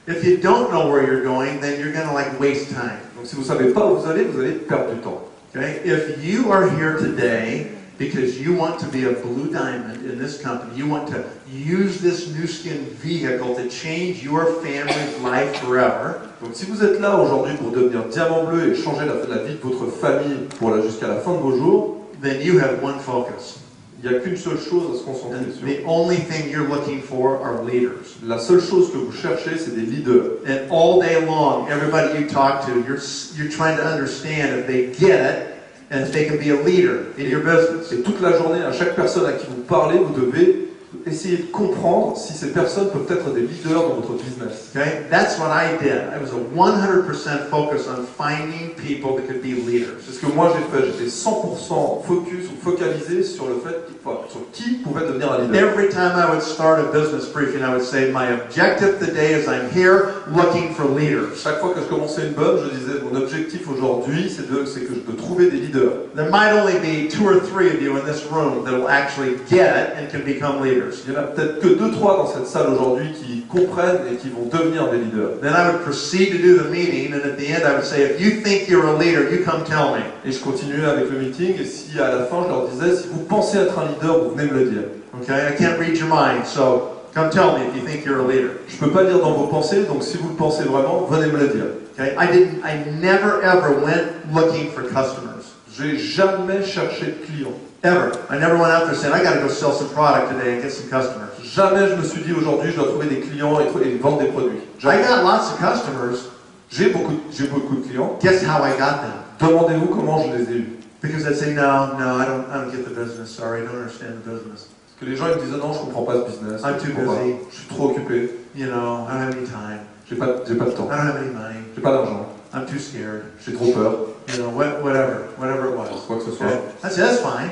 If you don't know where you're going, then you're going to like waste time. Donc, si vous ne savez pas où vous allez perdre du temps. Okay? If you are here today because you want to be a blue diamond in this company, you want to use this Nu Skin vehicle to change your family's life forever, Donc, si vous êtes là aujourd'hui pour devenir diamant bleu et changer la vie de votre famille jusqu'à la fin de vos jours, then you have one focus. il n'y a qu'une seule chose à se concentrer And sur. the only thing you're looking for are leaders. La seule chose que vous cherchez, c'est des leaders. And all day long, everybody you talk to, you're trying to understand if they get it and if they can be a leader in your business. Et toute la journée, à chaque personne à qui vous parlez, vous devez essayer de comprendre si ces personnes peuvent être des leaders dans votre business. Okay? That's what I did. I was a 100% focus on finding people that could be leaders. C'est ce que moi j'ai fait. J'étais 100% focalisé sur le fait, sur qui pouvait devenir un leader. Every time I would start a business briefing, I would say, my objective today is I'm here looking for leaders. Chaque fois que je commençais une bonne, je disais mon objectif aujourd'hui, c'est de trouver des leaders. There might only be 2 or 3 of you in this room that will actually get it and can become leaders. Il y en a peut-être que 2-3 dans cette salle aujourd'hui qui comprennent et qui vont devenir des leaders. Then I would proceed to do the meeting, and at the end I would say, if you think you're a leader, you come tell me. Et je continuais avec le meeting, et si à la fin je leur disais, si vous pensez être un leader, vous venez me le dire. Okay, I can't read your mind, so come tell me if you think you're a leader. Je peux pas lire dans vos pensées, donc si vous le pensez vraiment, venez me le dire. Okay, I never ever went looking for customers. J'ai jamais cherché de clients. Ever. I never went out there saying, I got to go sell some product today and get some customers. Jamais je me suis dit aujourd'hui je dois trouver des clients et vendre des produits. I got lots of customers. J'ai beaucoup de clients. Guess how I got them? Demandez-vous comment je les ai eus. Because I'd say, no, I don't get the business. Sorry, I don't understand the business. Parce que les gens ils me disaient non, je comprends pas ce business. I'm too Je comprends pas. busy. Je suis trop occupé. You know, I don't have any time. J'ai pas le temps. I don't have any money. J'ai pas d'argent. I'm too scared. J'ai trop peur. You know, whatever it was. Quoi que ce soit. Okay? I said, that's fine.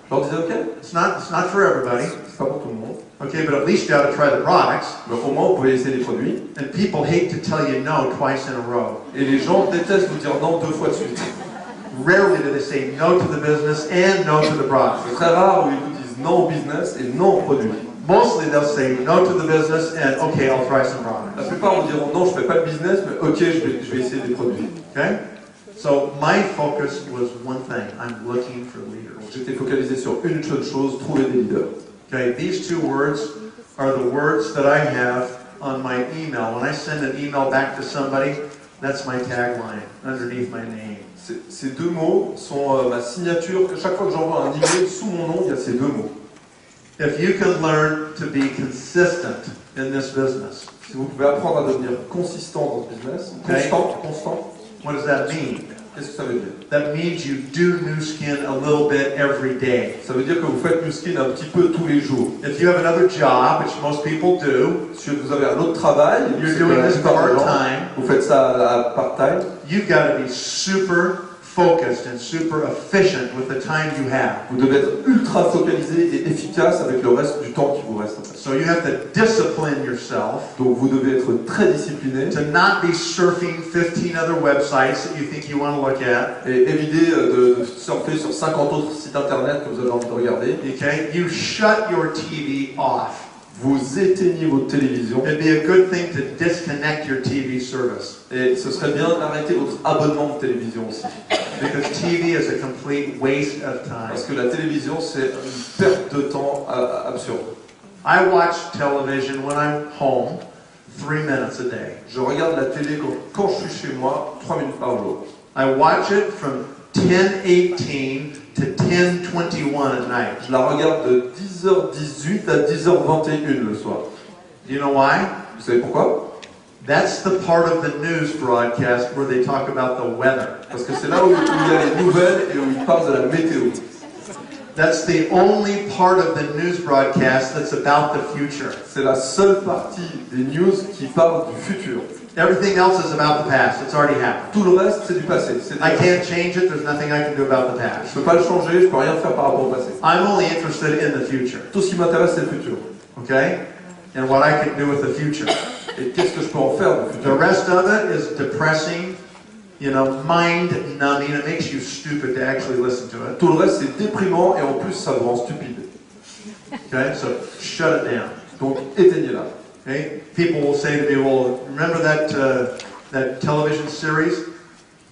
Je leur disais, ok, It's not for everybody. c'est pas pour tout le monde. Okay, but at least you ought to try the products. Mais au moins, vous pouvez essayer les produits. And people hate to tell you no twice in a row. Et les gens détestent vous dire non 2 fois de suite. Rarely do they say no to the business and no to the product. C'est très rare où ils vous disent non au business et non au produit. Mostly they'll say no to the business and okay, I'll try some La products. plupart vous diront non, je fais pas le business, mais ok, je vais essayer des produits. Okay? So my focus was one thing. I'm looking for leaders. Donc j'étais focalisé sur une seule chose, trouver des leaders. Okay, these 2 words are the words that I have on my email. When I send an email back to somebody, that's my tagline underneath my name. Ces 2 mots sont ma signature. Chaque fois que j'envoie un email sous mon nom, il y a ces 2 mots. If you can learn to be consistent in this business, Si vous pouvez apprendre à devenir consistant dans ce business, constant, what does that mean? qu'est-ce que ça veut dire? That means you do New Skin a little bit every day. Ça veut dire que vous faites New Skin un petit peu tous les jours. If you have another job, which most people do, Si vous avez un autre travail, you're c'est doing que la this plupart des gens, part-time, vous faites ça à part-time, you've got to be super focused and super efficient with the time you have. vous devez être ultra focalisé et efficace avec le reste du temps qui vous reste. So you have to discipline yourself Donc vous devez être très discipliné to not be surfing 15 other websites that you think you want to look at. et éviter de surfer sur 50 autres sites internet que vous avez envie de regarder. Okay? You shut your TV off. Vous éteignez votre télévision It'd be a good thing to disconnect your TV service et ce serait bien d'arrêter votre abonnement de télévision aussi. because TV is a complete waste of time. Parce que la télévision c'est une perte de temps absurde. I watch television when I'm home 3 minutes a day. Je regarde la télé quand je suis chez moi 3 minutes par jour. I watch it from 10:18 to 10:21 at night. Je la regarde de 10h18 à 10h21 le soir. You know why? Vous savez pourquoi? That's the part of the news broadcast where they talk about the weather. Parce que c'est là où il y a les nouvelles et où ils parlent de la météo. That's the only part of the news broadcast that's about the future. C'est la seule partie des news qui parle du futur. Everything else is about the past. It's already happened. Tout le reste, c'est du passé. I can't change it. There's nothing I can do about the Je past. ne peux pas le changer, je ne peux rien faire par rapport au passé. I'm only interested in the future. Tout ce qui m'intéresse, c'est le futur. Okay? And what I can do with the future. Et qu'est-ce que je peux en faire du The futur? rest of it is depressing, mind numbing. It makes you stupid to actually listen to it. Tout le reste, c'est déprimant et en plus, ça vous rend stupide. Okay? So shut it down. Donc, éteignez-la. Okay? People will say to me, well, remember that television series?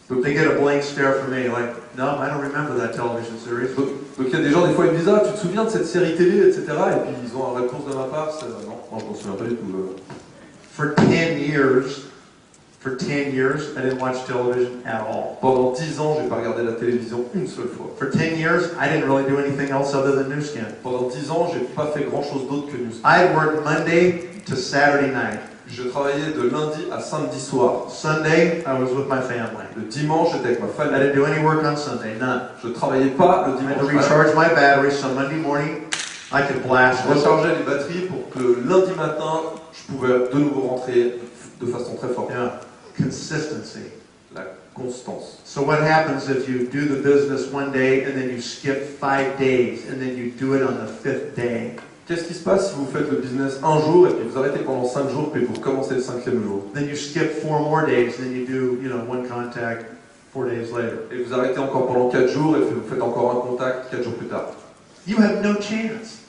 They get a blank stare from me, like, no, I don't remember that television series. Donc, il y a des gens, des fois, ils me disent, ah, tu te souviens de cette série télé, etc. Et puis, ils ont une réponse de ma part, c'est non, je m'en souviens pas du tout. For 10 years, I didn't watch television at all. Pendant 10 ans, j'ai pas regardé la télévision une seule fois. For 10 years, I didn't really do anything else other than New Skin. Pendant 10 ans, j'ai pas fait grand chose d'autre que New Skin. I worked Monday to Saturday night. Je travaillais de lundi à samedi soir. Sunday, I was with my family. Le dimanche, j'étais avec ma I famille. didn't do any work on Sunday, none. Je travaillais pas le I had to dimanche. recharge my batteries so Monday morning I could blast. Je rechargeais les batteries pour que le lundi matin, je pouvais de nouveau rentrer de façon très forte. Yeah, consistency. La constance. So what happens if you do the business one day and then you skip 5 days and then you do it on the 5th day? Qu'est-ce qui se passe si vous faites le business un jour et puis vous arrêtez pendant 5 jours puis vous recommencez le 5e jour? Then you skip 4 more days and then you do, one contact 4 days later. Et vous arrêtez encore pendant 4 jours et vous faites encore un contact 4 jours plus tard. You have no chance.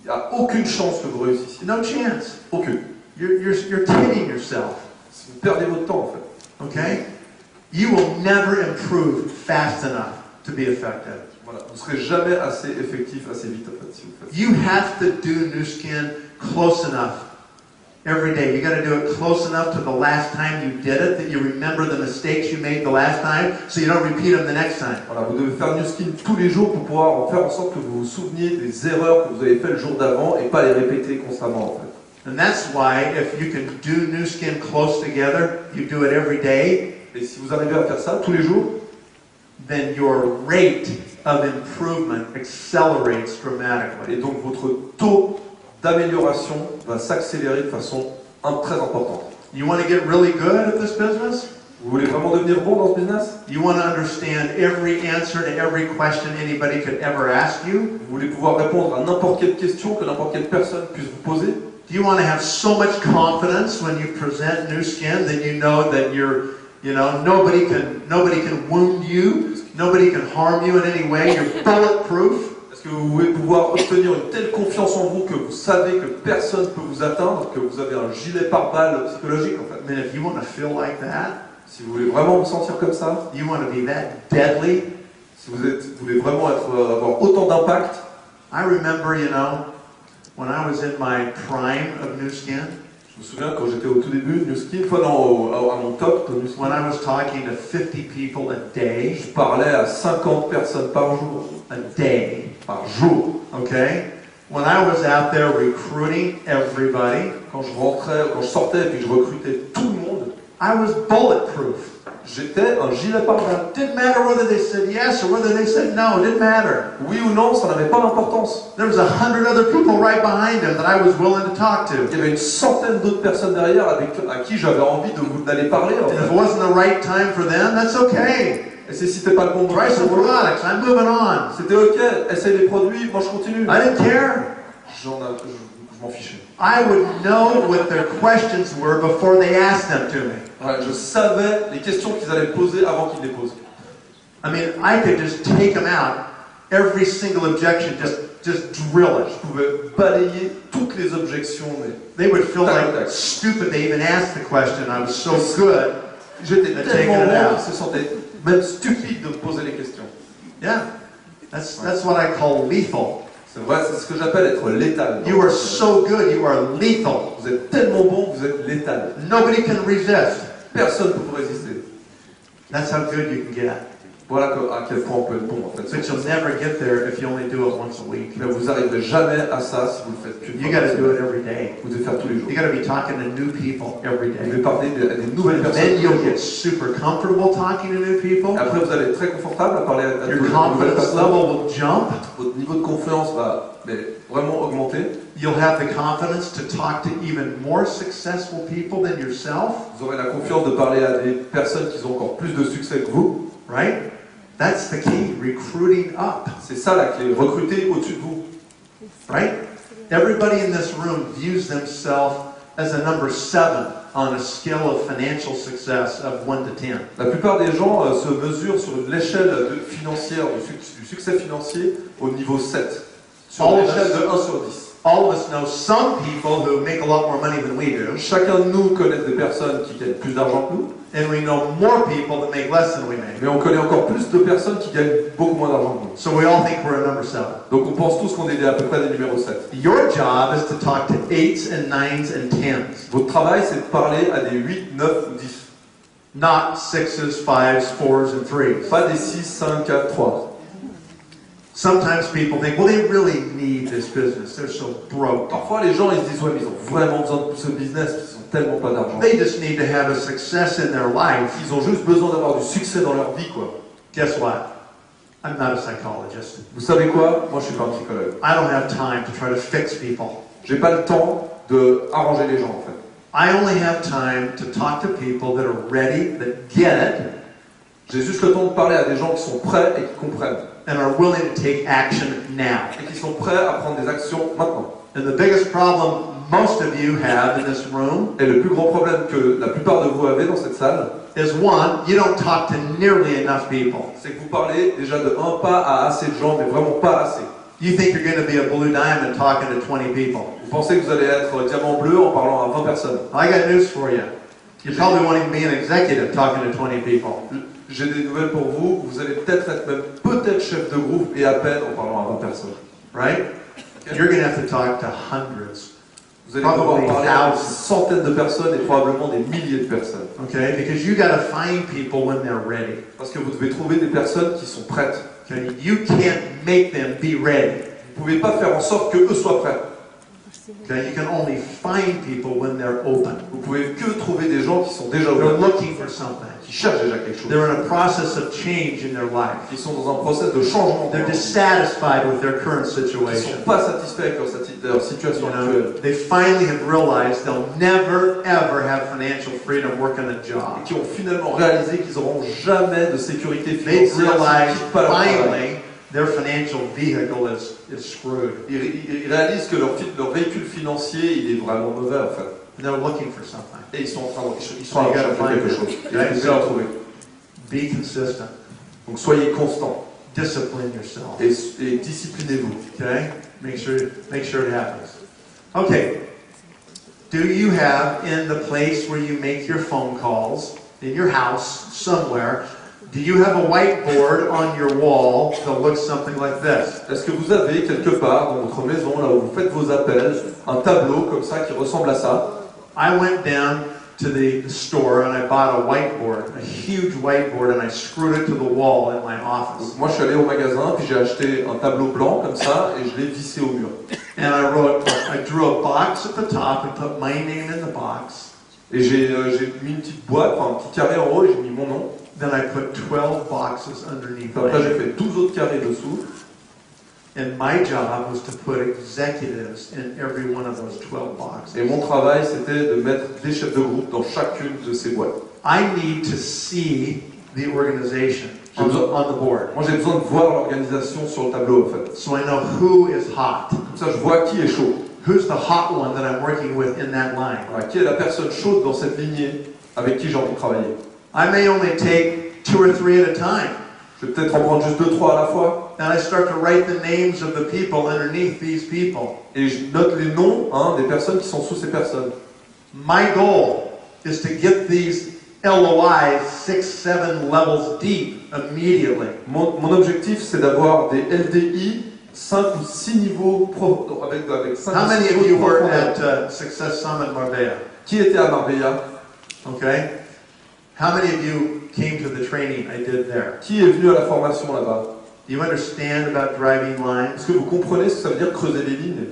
Il n'y a aucune chance que vous réussissiez. No chance. Aucune. You're kidding yourself. Vous perdez votre temps en fait. Okay? You will never improve fast enough to be effective. Voilà. Vous ne serez jamais assez effectif, assez vite en fait si vous faites ça. You have to do New Skin close enough every day. You got to do it close enough to the last time you did it that you remember the mistakes you made the last time so you don't repeat them the next time. Voilà, vous devez faire New Skin tous les jours pour pouvoir en faire en sorte que vous vous souveniez des erreurs que vous avez faites le jour d'avant et pas les répéter constamment en fait. And that's why if you can do New Skin close together, you do it every day, Et si vous arrivez à faire ça tous les jours, then your rate of improvement accelerates et dramatically. donc votre taux d'amélioration va s'accélérer de façon très importante. You want to get really good at this business? Vous voulez vraiment devenir bon dans ce business? You want to understand every answer to every question anybody could ever ask you? Vous voulez pouvoir répondre à n'importe quelle question que n'importe quelle personne puisse vous poser? Do you want to have so much confidence when you present Nu Skin that you know that nobody can wound you, nobody can harm you in any way, you're bulletproof? Est-ce que vous voulez pouvoir obtenir une telle confiance en vous que vous savez que personne ne peut vous atteindre, que vous avez un gilet pare-balles psychologique en fait? I mean, if you want to feel like that, Si vous voulez vraiment vous sentir comme ça, you want to be that deadly. si vous voulez vraiment avoir autant d'impact, I remember, when I was in my prime of Nu Skin, je me souviens quand j'étais au tout début de Nu Skin, à mon top de Nu Skin, when I was talking to 50 people a day, je parlais à 50 personnes par jour. a day, Par jour. okay? When I was out there recruiting everybody, Quand je sortais et puis je recrutais tout le monde, I was bulletproof. j'étais un gilet pare-balles. Didn't matter whether they said yes or whether they said no, it didn't matter. Oui ou non, ça n'avait pas d'importance. There was 100 other people right behind him that I was willing to talk to. Il y avait une centaine d'autres personnes derrière à qui j'avais envie d'aller parler. En And if it fait. wasn't the right time for them, that's okay. Et si c'était pas le bon moment, Try some products, I'm moving on. c'était ok, essaye les produits, moi je continue. I didn't care. Je m'en fichais. I would know what their questions were before they asked them to me. Ouais, je savais les questions qu'ils allaient me poser avant qu'ils les posent. I mean, I could just take them out, every single objection, just drill it. Je pouvais balayer toutes les objections, mais They would feel Tac, like tac. stupid they even asked the question. I was so good. j'étais They're tellement taking it bon out. qu'ils se sentaient même stupides de me poser les questions. Yeah, that's what I call lethal. C'est vrai, c'est ce que j'appelle être létal. You are so good, you are lethal. Vous êtes tellement bon, vous êtes létal. Nobody can resist. Personne ne peut vous résister. That's how good you can get. Voilà à quel point on peut être bon en fait. But you'll never get there if you only do it once a week. Mais vous n'arriverez jamais à ça si vous le faites qu'une You fois got par to do semaine. it every day. Vous devez faire tous les jours. You got to be talking to new people every Vous devez day. parler à des nouvelles personnes. Then tous you'll les get jours. super comfortable talking to new people. Après, vous allez être très confortable à parler à de Your nouvelles confidence personnes. level will jump. Votre niveau de confiance va vraiment augmenter. You'll have the confidence to talk to even more successful people than yourself, Vous aurez la confiance de parler à des personnes qui ont encore plus de succès que vous. right? That's the key, recruiting up, C'est ça la clé. Recruter au-dessus de vous. right? Everybody in this room views themselves as a number 7 on a scale of financial success of 1 to 10. La plupart des gens se mesurent sur l'échelle financière, du succès financier au niveau 7. Sur All of l'échelle us- de 1 sur 10. All of us know some people who make a lot more money than we do, Chacun de nous connaît des personnes qui gagnent plus d'argent que nous, and we know more people that make less than we make. mais on connaît encore plus de personnes qui gagnent beaucoup moins d'argent que nous. So we all think we're a number 7. Donc on pense tous qu'on est à peu près des numéros 7. Your job is to talk to 8s and 9s and 10s, Votre travail, c'est de parler à des 8, 9 ou 10. not 6s, 5s, 4s, and 3s. Pas des 6, 5, 4, 3. Sometimes people think, well, they really need this business. They're so broke. Parfois, les gens, ils se disent, ouais, mais ils ont vraiment besoin de ce business, ils ont tellement pas d'argent. They just need to have a success in their life. Ils ont juste besoin d'avoir du succès dans leur vie, quoi. Guess what? I'm not a psychologist. Vous savez quoi? Moi, je suis pas un psychologue. I don't have time to try to fix people. J'ai pas le temps de arranger les gens, en fait. I only have time to talk to people that are ready, that get it, J'ai juste le temps de parler à des gens qui sont prêts et qui comprennent. and are willing to take action now. Et qui sont prêts à prendre des actions maintenant. And the biggest problem most of you have in this room Et le plus grand problème que la plupart de vous avez dans cette salle, is one, you don't talk to nearly enough people. c'est que vous parlez déjà de un pas à assez de gens, mais vraiment pas assez. You think you're going to be a blue diamond talking to 20 people. Vous pensez que vous allez être diamant bleu en parlant à 20 personnes. I got news for you. You probably won't even be an executive talking to 20 people. J'ai des nouvelles pour vous, vous allez peut-être être même chef de groupe et à peine en parlant à 20 personnes. Right? You're going to have to talk to hundreds. Vous allez devoir Probably parler à des thousands. centaines de personnes et probablement des milliers de personnes. Okay? Because you got to find people when they're ready. Parce que vous devez trouver des personnes qui sont prêtes. Okay? You can't make them be ready. Vous ne pouvez pas faire en sorte qu'eux soient prêts. Okay, you can only find people when they're open. Vous pouvez que trouver des gens qui sont déjà They're ouverts, looking for something. qui cherchent déjà quelque chose. They're in a process of change in their life. Ils sont dans un process de changement. They're dissatisfied with their current Ils ne situation. sont pas satisfaits avec leur situation actuelle. They finally have realized they'll never ever have financial freedom working a Et job. qui ont finalement réalisé qu'ils n'auront jamais de sécurité They financière s'ils realize ne quittent pas leur travail. finally their financial vehicle is screwed. Ils réalisent que leur véhicule financier, il est vraiment mauvais en fait. And they're looking for something. Et ils sont en train de So you gotta chercher find quelque it. chose. Et Right? vous devez le trouver. Be consistent. Donc soyez constants Discipline yourself. et disciplinez-vous. Okay? Make sure it happens. Okay. Do you have in the place where you make your phone calls, in your house, somewhere, do you have a whiteboard on your wall that looks something like this? Est-ce que vous avez quelque part dans votre maison, là où vous faites vos appels, un tableau comme ça qui ressemble à ça? I went down to the store and I bought a whiteboard, a huge whiteboard, and I screwed it to the wall in my office. Donc moi je suis allé au magasin, puis j'ai acheté un tableau blanc comme ça et je l'ai vissé au mur. And I drew a box at the top and put my name in the box. Et j'ai mis une petite boîte, enfin un petit carré en haut et j'ai mis mon nom. Then I put 12 boxes underneath Après j'ai it. fait 12 autres carrés dessous. And my job was to put executives in every one of those 12 boxes. Et mon travail c'était de mettre des chefs de groupe dans chacune de ces boîtes. I need to see the organization on the board. Moi j'ai besoin de voir l'organisation sur le tableau en fait. So I know who is hot. Comme ça je vois qui est chaud. Who's the hot one that I'm working with in that line? Voilà, qui est la personne chaude dans cette lignée avec qui j'ai envie de travailler. I may only take 2 or 3 at a time. Je vais peut-être en prendre juste 2-3 à la fois. And I start to write the names of the people underneath these people. Et je note les noms des personnes qui sont sous ces personnes. My goal is to get these LOIs 6-7 levels deep immediately. Mon objectif c'est d'avoir des LDI 5 ou 6 niveaux avec 5 How ou many 6 of niveaux you de were profondeur. at Success Summit Marbella? Qui était à Marbella? Okay. How many of you came to the training I did there? Qui est venu à la formation là-bas? Do you understand about driving lines? Est-ce que vous comprenez ce que ça veut dire creuser les lignes?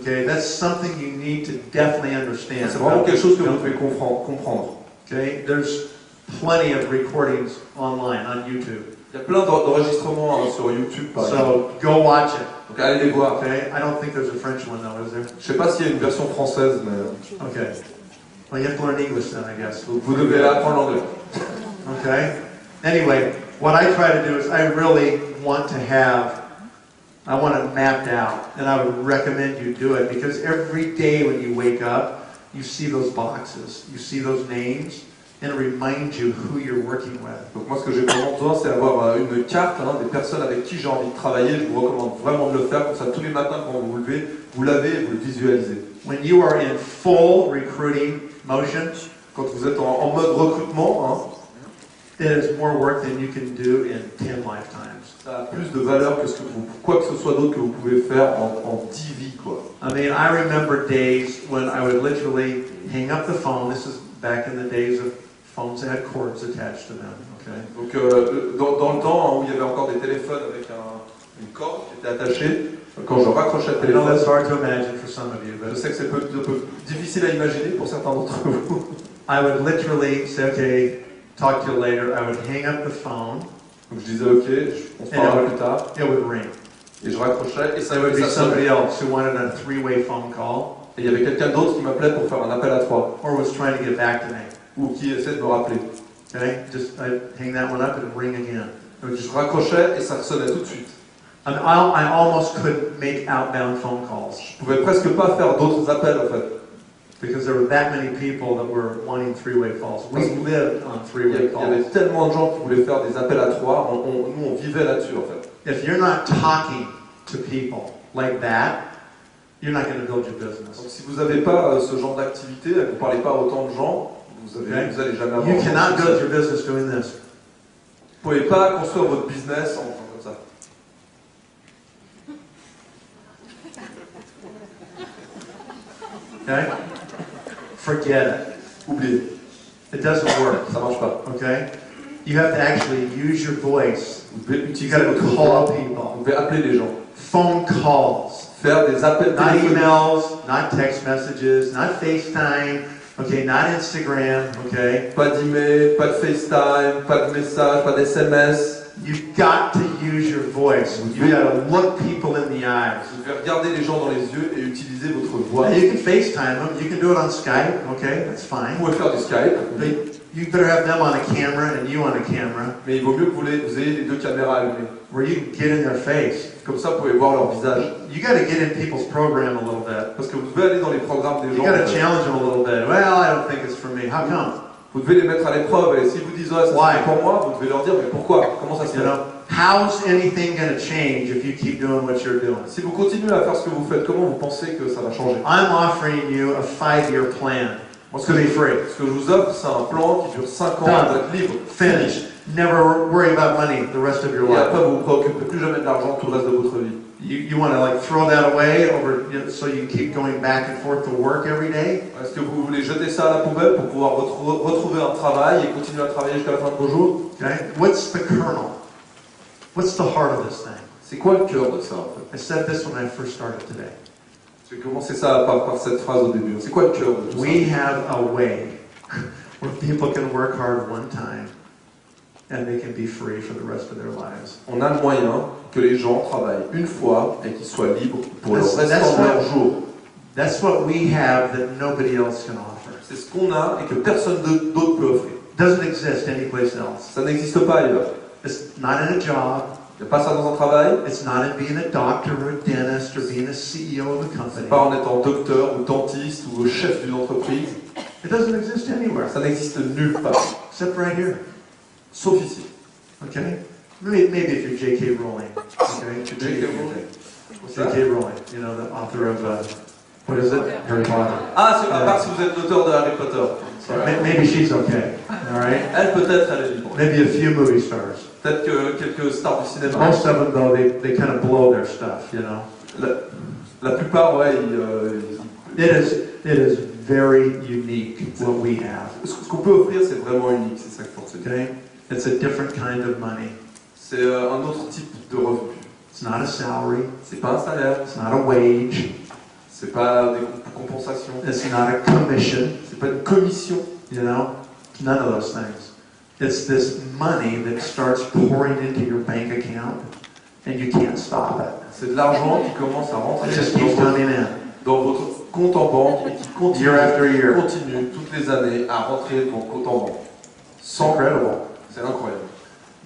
Okay, that's something you need to definitely understand. C'est vraiment quelque chose que vous devez comprendre. Okay, there's plenty of recordings online on YouTube. Il y a plein d'enregistrements sur YouTube par exemple. So go watch it. Donc allez les voir. Okay, I don't think there's a French one though, is there? Je sais pas s'il y a une version française, mais Okay. Well, you have to learn English then, I guess. vous devez apprendre l'anglais. Okay. Anyway, what I try to do is I really want to it mapped out, and I would recommend you do it because every day when you wake up, you see those boxes, you see those names, and it reminds you who you're working with. Donc moi ce que j'ai vraiment besoin c'est avoir une carte des personnes avec qui j'ai envie de travailler. Je vous recommande vraiment de le faire comme ça tous les matins quand vous vous levez, vous l'avez et vous le visualisez. When you are in full recruiting motion, Quand vous êtes en mode recrutement, it is more work than you can do in 10 lifetimes. ça a plus de valeur que quoi que ce soit d'autre que vous pouvez faire en 10 vies quoi. I mean, I remember days when I would literally hang up the phone. This is back in the days of phones that had cords attached to them, okay? Donc dans le temps où il y avait encore des téléphones avec une corde qui était attachée, quand je raccrochais le I know téléphone, that's hard to imagine for some of you, je but sais que c'est un peu difficile à imaginer pour certains d'entre vous. I would literally say, okay, talk to you later. I would hang up the phone. Donc je disais ok, on se parlera plus tard, It would ring. et je raccrochais et ça There would be ça sonnait. somebody else who wanted a 3-way phone call Et il y avait quelqu'un d'autre qui m'appelait pour faire un appel à 3, or was trying to get back to me. ou qui essaie de me rappeler. Okay, just I'd hang that one up and it'd ring again. Donc je raccrochais et ça sonnait tout de suite. I mean, I almost couldn't make outbound phone calls Je pouvais presque pas faire d'autres appels en fait. because there were that many people that were wanting 3-way calls. We lived on Il y 3-way avait calls. tellement de gens qui voulaient faire des appels à 3, nous on vivait là-dessus en fait. If you're not talking to people like that, you're not going to build your business. Donc si vous n'avez pas ce genre d'activité, vous ne parlez pas à autant de gens, vous allez jamais avoir You de cannot succès. build your business doing this. Vous ne pouvez pas construire votre business en faisant comme ça. Okay? Forget it. Oubliez, It doesn't work. ça ne marche pas. Okay? You have to actually use your voice. Vous devez You utiliser got votre to voix, call vous people. devez appeler les gens, Phone calls. faire des appels Not téléphoniques. emails, not text messages, not FaceTime, okay, not Instagram, okay? Pas d'email, pas de FaceTime, pas de message, pas d'SMS. You've got to use your voice. You got to look people in the eyes. Vous devez regarder les gens dans les yeux et utiliser votre voix. You can FaceTime them. You can do it on Skype, okay? That's fine. Vous pouvez faire du Skype, But you better have them on a camera and you on a camera mais il vaut mieux que vous ayez les deux caméras allumées. where you can get in their face. Comme ça, vous pouvez voir leur visage. You got to get in people's program a little bit. Parce que vous devez aller dans les programmes des You gens. got to challenge them a little bit. Well, I don't think it's for me. How come? Vous devez les mettre à l'épreuve. Et si vous dites, ouais, ça Why? c'est pour moi, vous devez leur dire, mais pourquoi? Comment ça se You fait? know, how's anything going to change if you keep doing what you're doing? Si vous continuez à faire ce que vous faites, comment vous pensez que ça va changer? I'm offering you a 5-year plan. Moi, To be free. Ce que je vous offre, c'est un plan qui dure 5 ans, Done. vous êtes libre. Finish. Never worry about money the rest of your Et life. après, vous ne vous préoccupez plus jamais de l'argent tout le reste de votre vie. You want to like throw that away over so you can keep going back and forth to work every day? Est-ce que vous voulez jeter ça à la poubelle pour pouvoir retrouver un travail et continuer à travailler jusqu'à la fin de vos jours? Okay. What's the kernel? What's the heart of this thing? C'est quoi le cœur de ça, en fait? I said this when I first started today. J'ai commencé ça par cette phrase au début. C'est quoi le cœur de tout ça? We have a way where people can work hard one time and they can be free for the rest of their lives. On a le moyen que les gens travaillent une fois et qu'ils soient libres pour le That's restant de what- leur jour. That's what we have that nobody else can offer. C'est ce qu'on a et que personne d'autre peut offrir. Doesn't exist anyplace else. Ça n'existe pas ailleurs. It's not in a job. Il n'y a pas ça dans un travail. It's not in being a doctor or a dentist or being a CEO of a company. C'est pas en étant docteur ou dentiste ou chef d'une entreprise. It doesn't exist anywhere Ça n'existe nulle part. except right here. Sauf ici. Okay? Maybe if you're J.K. Rowling. Okay? J.K. Rowling. J.K. Rowling, you know, the author of what is it? Harry Potter. Ah, c'est à part si vous êtes l'auteur de Harry Potter. Maybe she's okay. All right. Elle peut-être, elle est libre. Maybe a few movie stars. Peut-être que quelques stars du cinéma. Most of them, though, they kind of blow their stuff. You know. La plupart, ouais, It is very unique what we have. ce qu'on peut offrir, c'est vraiment unique. C'est ça qu'il faut dire. Okay. It's a different kind of money. C'est un autre type de revenu. It's not a salary. C'est pas un salaire. It's not a wage. C'est pas des compensations. It's not a commission. C'est pas une commission. You know, none of those things. It's this money that starts pouring into your bank account, and you can't stop it. C'est de l'argent qui commence à rentrer It just keeps coming in. dans votre compte en banque et qui continue, Year after year. continue toutes les années à rentrer dans votre compte en banque. It's incredible. C'est incroyable.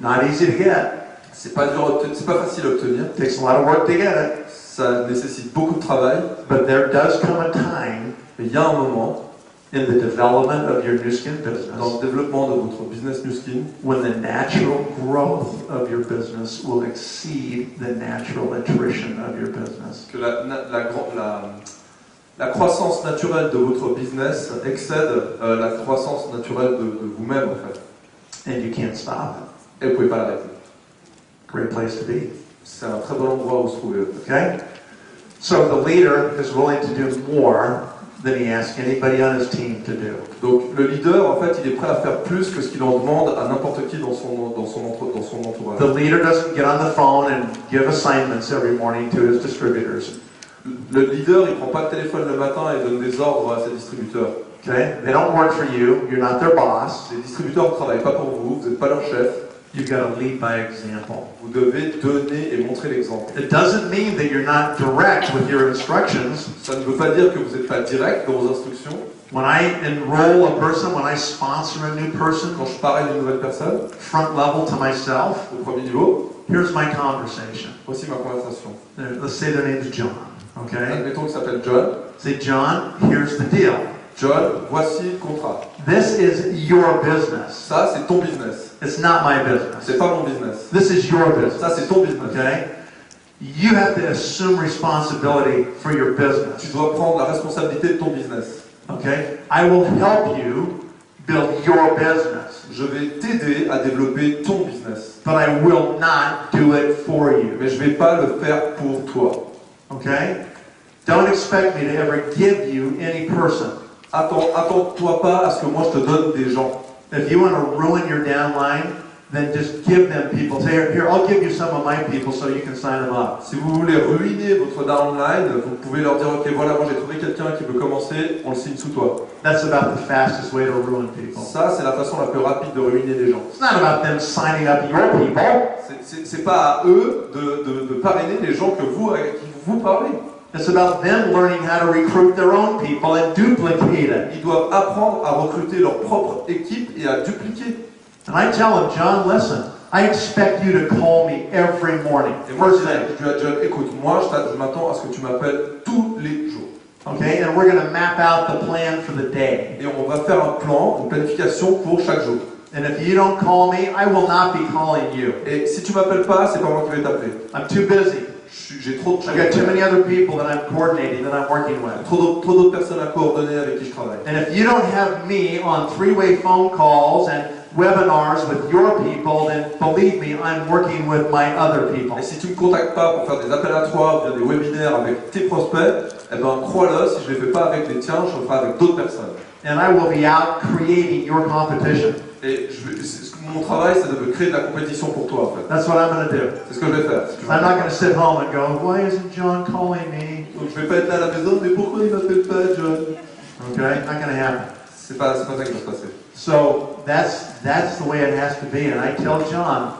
Not easy to get. C'est pas dur à obtenir, c'est pas facile à obtenir. It takes a lot of work to get it. Ça nécessite beaucoup de travail. But there does come a time Mais il y a un moment in the development of your new skin dans business le développement de votre business New Skin when the natural growth of your business will exceed the natural attrition of your business. que la croissance naturelle de votre business excède la croissance naturelle de vous-même en fait. And you can't stop it. Et vous pouvez pas l'arrêter. Great place to be. C'est un très bon endroit où se trouver. Okay? So the leader is willing to do more than he asks anybody on his team to do. Donc le leader en fait il est prêt à faire plus que ce qu'il en demande à n'importe qui dans son entourage. The leader doesn't get on the phone and give assignments every morning to his distributors. Le leader il prend pas le téléphone le matin et donne des ordres à ses distributeurs. Okay? They don't work for you. You're not their boss. Les distributeurs ne travaillent pas pour vous, vous n'êtes pas leur chef. You've got to lead by example. Vous devez donner et montrer l'exemple. It doesn't mean that you're not direct with your instructions. Ça ne veut pas dire que vous n'êtes pas direct dans vos instructions. When I enroll a person, when I sponsor a new person, Quand je parraine une nouvelle personne, front level to myself, au premier niveau, here's my conversation. voici ma conversation. Let's say their name's John. Okay? Admettons qu'il s'appelle John. Say, John, here's the deal. John, voici le contrat. This is your business. Ça, c'est ton business. It's not my business. C'est pas mon business. This is your business. Ça, c'est ton business. Okay? You have to assume responsibility for your Tu business. dois prendre la responsabilité de ton business. Okay? I will help you build your business, Je vais t'aider à développer ton business. but I will not do it for you. Mais je vais pas le faire pour toi. Okay? Don't expect me to ever give you any person. Attends-toi pas à ce que moi je te donne des gens. If you want to ruin your downline, then just give them people. Say, here, I'll give you some of my people so you can sign them up. Si vous voulez ruiner votre downline, vous pouvez leur dire ok voilà moi j'ai trouvé quelqu'un qui veut commencer, on le signe sous toi. That's about the fastest way to ruin people. Ça c'est la façon la plus rapide de ruiner les gens. It's not about them signing up your people. C'est pas à eux de parrainer les gens avec qui vous parlez. It's about them learning how to recruit their own people and duplicate it. Ils doivent apprendre à recruter leur propre équipe et à dupliquer. And I tell him, John, listen, I expect you to call me every morning. Et moi, First je thing. dis à John, écoute, moi, je m'attends à ce que tu m'appelles tous les jours. Okay, and we're going to map out the plan for the day. Et on va faire un plan, une planification pour chaque jour. And if you don't call me, I will not be calling you. Et si tu m'appelles pas, c'est pas moi qui vais t'appeler. I'm too busy. J'ai trop de choses. I've got too many other people that I'm coordinating, that I'm working with. Trop d'autres personnes à coordonner avec qui je travaille. And if you don't have me on three-way phone calls and webinars with your people, then believe me, I'm working with my other people. Et si tu me contactes pas pour faire des appels à trois ou bien des webinaires avec tes prospects, eh ben crois-le, si je les fais pas avec les tiens, je le ferai avec d'autres personnes. And I will be out creating your competition. Et mon travail, c'est de créer de la compétition pour toi, en fait. That's what I'm going to do. C'est ce que je vais faire. I'm not going to sit home and go, why isn't John calling me? Donc je vais pas être là à la maison, mais pourquoi il m'appelle pas, John? Okay, not going to happen. C'est pas ça qui va se passer. So that's the way it has to be. And I tell John,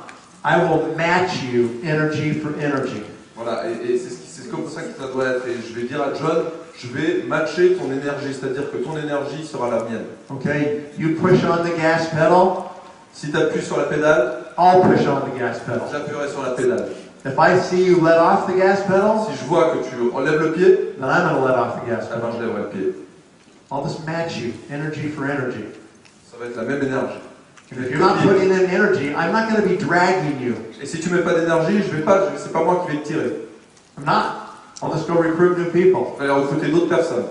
I will match you energy for energy. Voilà, et c'est comme ça que ça doit être. Et je vais dire à John, je vais matcher ton énergie, c'est-à-dire que ton énergie sera la mienne. Okay, you push on the gas pedal. Si tu appuies sur la pédale, I'll push on the gas pedal. j'appuierai sur la pédale. If I see you let off the gas pedal, Si je vois que tu enlèves le pied, then I'm going to let off the gas alors pedal. je lèverai le pied. I'll just match you, energy for energy. Ça va être la même énergie. And if you're not putting in energy, I'm not going to be dragging you. Et si tu mets pas d'énergie, c'est pas moi qui vais te tirer. I'm not. I'll just go recruit new people. Je vais aller recruter d'autres personnes.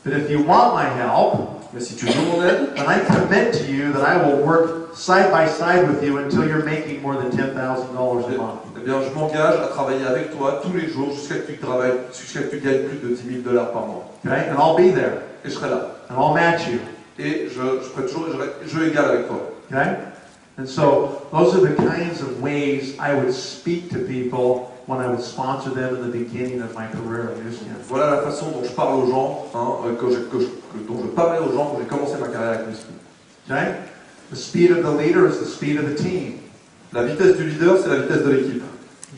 But if you want my help, Mais si tu veux mon aide, then I commit to you that I will work side by side with you until you're making more than $10,000 a month. eh bien, je m'engage à travailler avec toi tous les jours jusqu'à que tu gagnes plus de $10,000 par mois. Okay? And I'll be there. Et je serai là. And I'll match you. Et je ferai toujours jeu égal avec toi. Okay? And so those are the kinds of ways I would speak to people when I would sponsor them in the beginning of my career at Newskin. Voilà la façon dont je parle aux gens, dont je parlais aux gens quand j'ai commencé ma carrière avec Newskin. Okay? The speed of the leader is the speed of the team. La vitesse du leader, c'est la vitesse de l'équipe.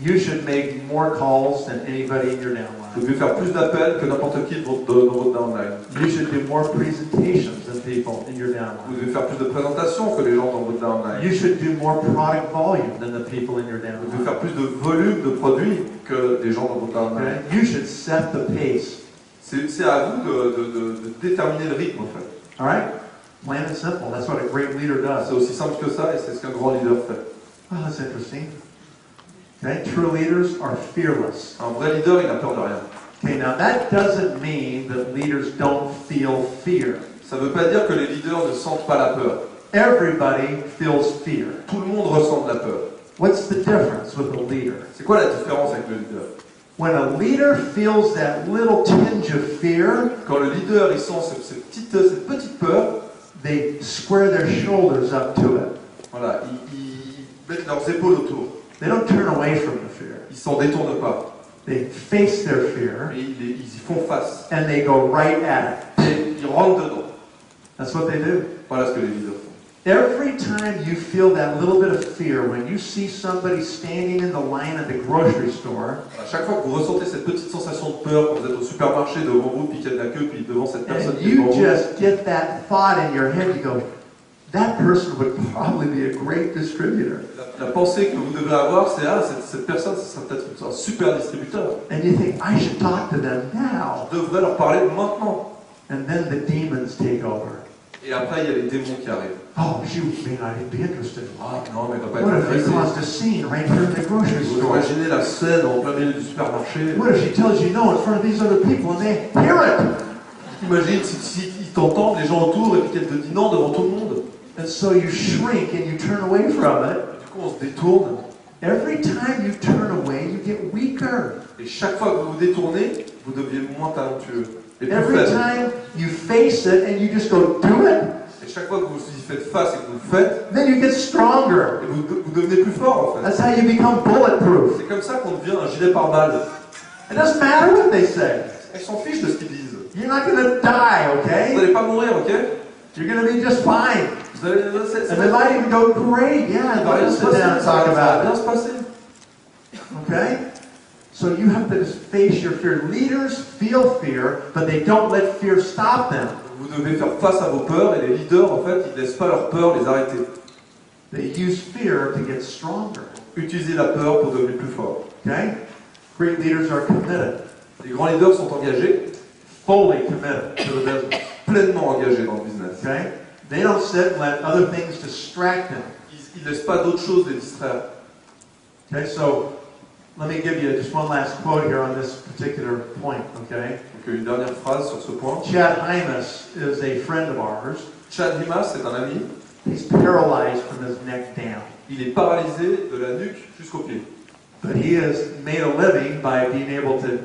You should make more calls than anybody in your Vous downline. devez faire plus d'appels que n'importe qui dans votre downline. You should do more presentations than people in your Vous downline. devez faire plus de présentations que les gens dans votre downline. You should do more product volume than the people in your Vous devez downline. faire plus de volume de produits que les gens dans votre downline. Okay? You should set the pace. C'est à vous de déterminer le rythme en fait. All right? Plain and simple. That's what a great leader does. C'est aussi simple que ça et c'est ce qu'un grand leader fait. Oh, that's interesting. Okay? True leaders are fearless. Un vrai leader, il n'a peur de rien. Okay, now that doesn't mean that leaders don't feel fear. Ça ne veut pas dire que les leaders ne sentent pas la peur. Everybody feels fear. Tout le monde ressent de la peur. What's the difference with a leader? C'est quoi la différence avec le leader? When a leader feels that little tinge of fear, Quand le leader il sent cette petite peur, they square their shoulders up to it. voilà, ils mettent leurs épaules autour. They don't turn away from the fear. Ils s'en détournent pas. They face their fear Et ils y font face. and they go right at it. Et ils rentrent dedans. That's what they do. Voilà ce que les leaders font. Every time you feel that little bit of fear when you see somebody standing in the line at the grocery store, À chaque fois que vous ressentez cette petite sensation de peur quand vous êtes au supermarché devant vous, puis qu'il y a de la queue, puis devant cette personne and qui est devant you vous, just get that thought in your head, you go, that person would probably be a great distributor. la pensée que vous devez avoir, c'est cette personne, ce sera peut-être un super distributeur. And you think, I should talk to them now. Je devrais leur parler maintenant. And then the demons take over. Et après, il y a les démons qui arrivent. Oh, she may not even be interested. Ah non, mais il va pas What être if they intéressé. caused a scene right here at the grocery Vous store? imaginez la scène en plein milieu du supermarché. What if she tells you no in front of these other people and they hear it? Imagine si ils t'entendent, les gens autour, et puis qu'elle te dit non devant tout le monde. And so you shrink and you turn away from it. Du coup, on se détourne. Every time you turn away, you get weaker. Et chaque fois que vous vous détournez, vous devenez moins talentueux. Et plus Every faible. time you face it and you just go, do it. Et chaque fois que vous y faites face et que vous le faites, then you get stronger. et vous devenez plus fort en fait. That's how you become bulletproof. C'est comme ça qu'on devient un gilet pare-balles. It doesn't matter what they say. Elles s'en fichent de ce qu'ils disent. You're not going to die, Vous okay? n'allez pas mourir, ok? You're going to be just fine. Vous allez, And it might even go great. Yeah, ça va bien let's se sit passer, down and ça talk va about bien it. se passer. Okay? So you have to just face your fear. Leaders feel fear, but they don't let fear stop them. Vous devez faire face à vos peurs et les leaders, en fait, ils ne laissent pas leurs peurs les arrêter. They use fear to get stronger. Utilisez la peur pour devenir plus fort. Okay? Great leaders are committed, Les grands leaders sont engagés, fully committed to the business. pleinement engagés dans le business. Okay? They don't sit and let other things distract them. Ils ne laissent pas d'autres choses les distraire. Okay, so let me give you just one last quote here on this particular point, okay? Donc une dernière phrase sur ce point. Chad Hymas is a friend of ours. Chad Himas, c'est un ami. He's paralyzed from his neck down. Il est paralysé de la nuque jusqu'aux pieds. But he has made a living by being able to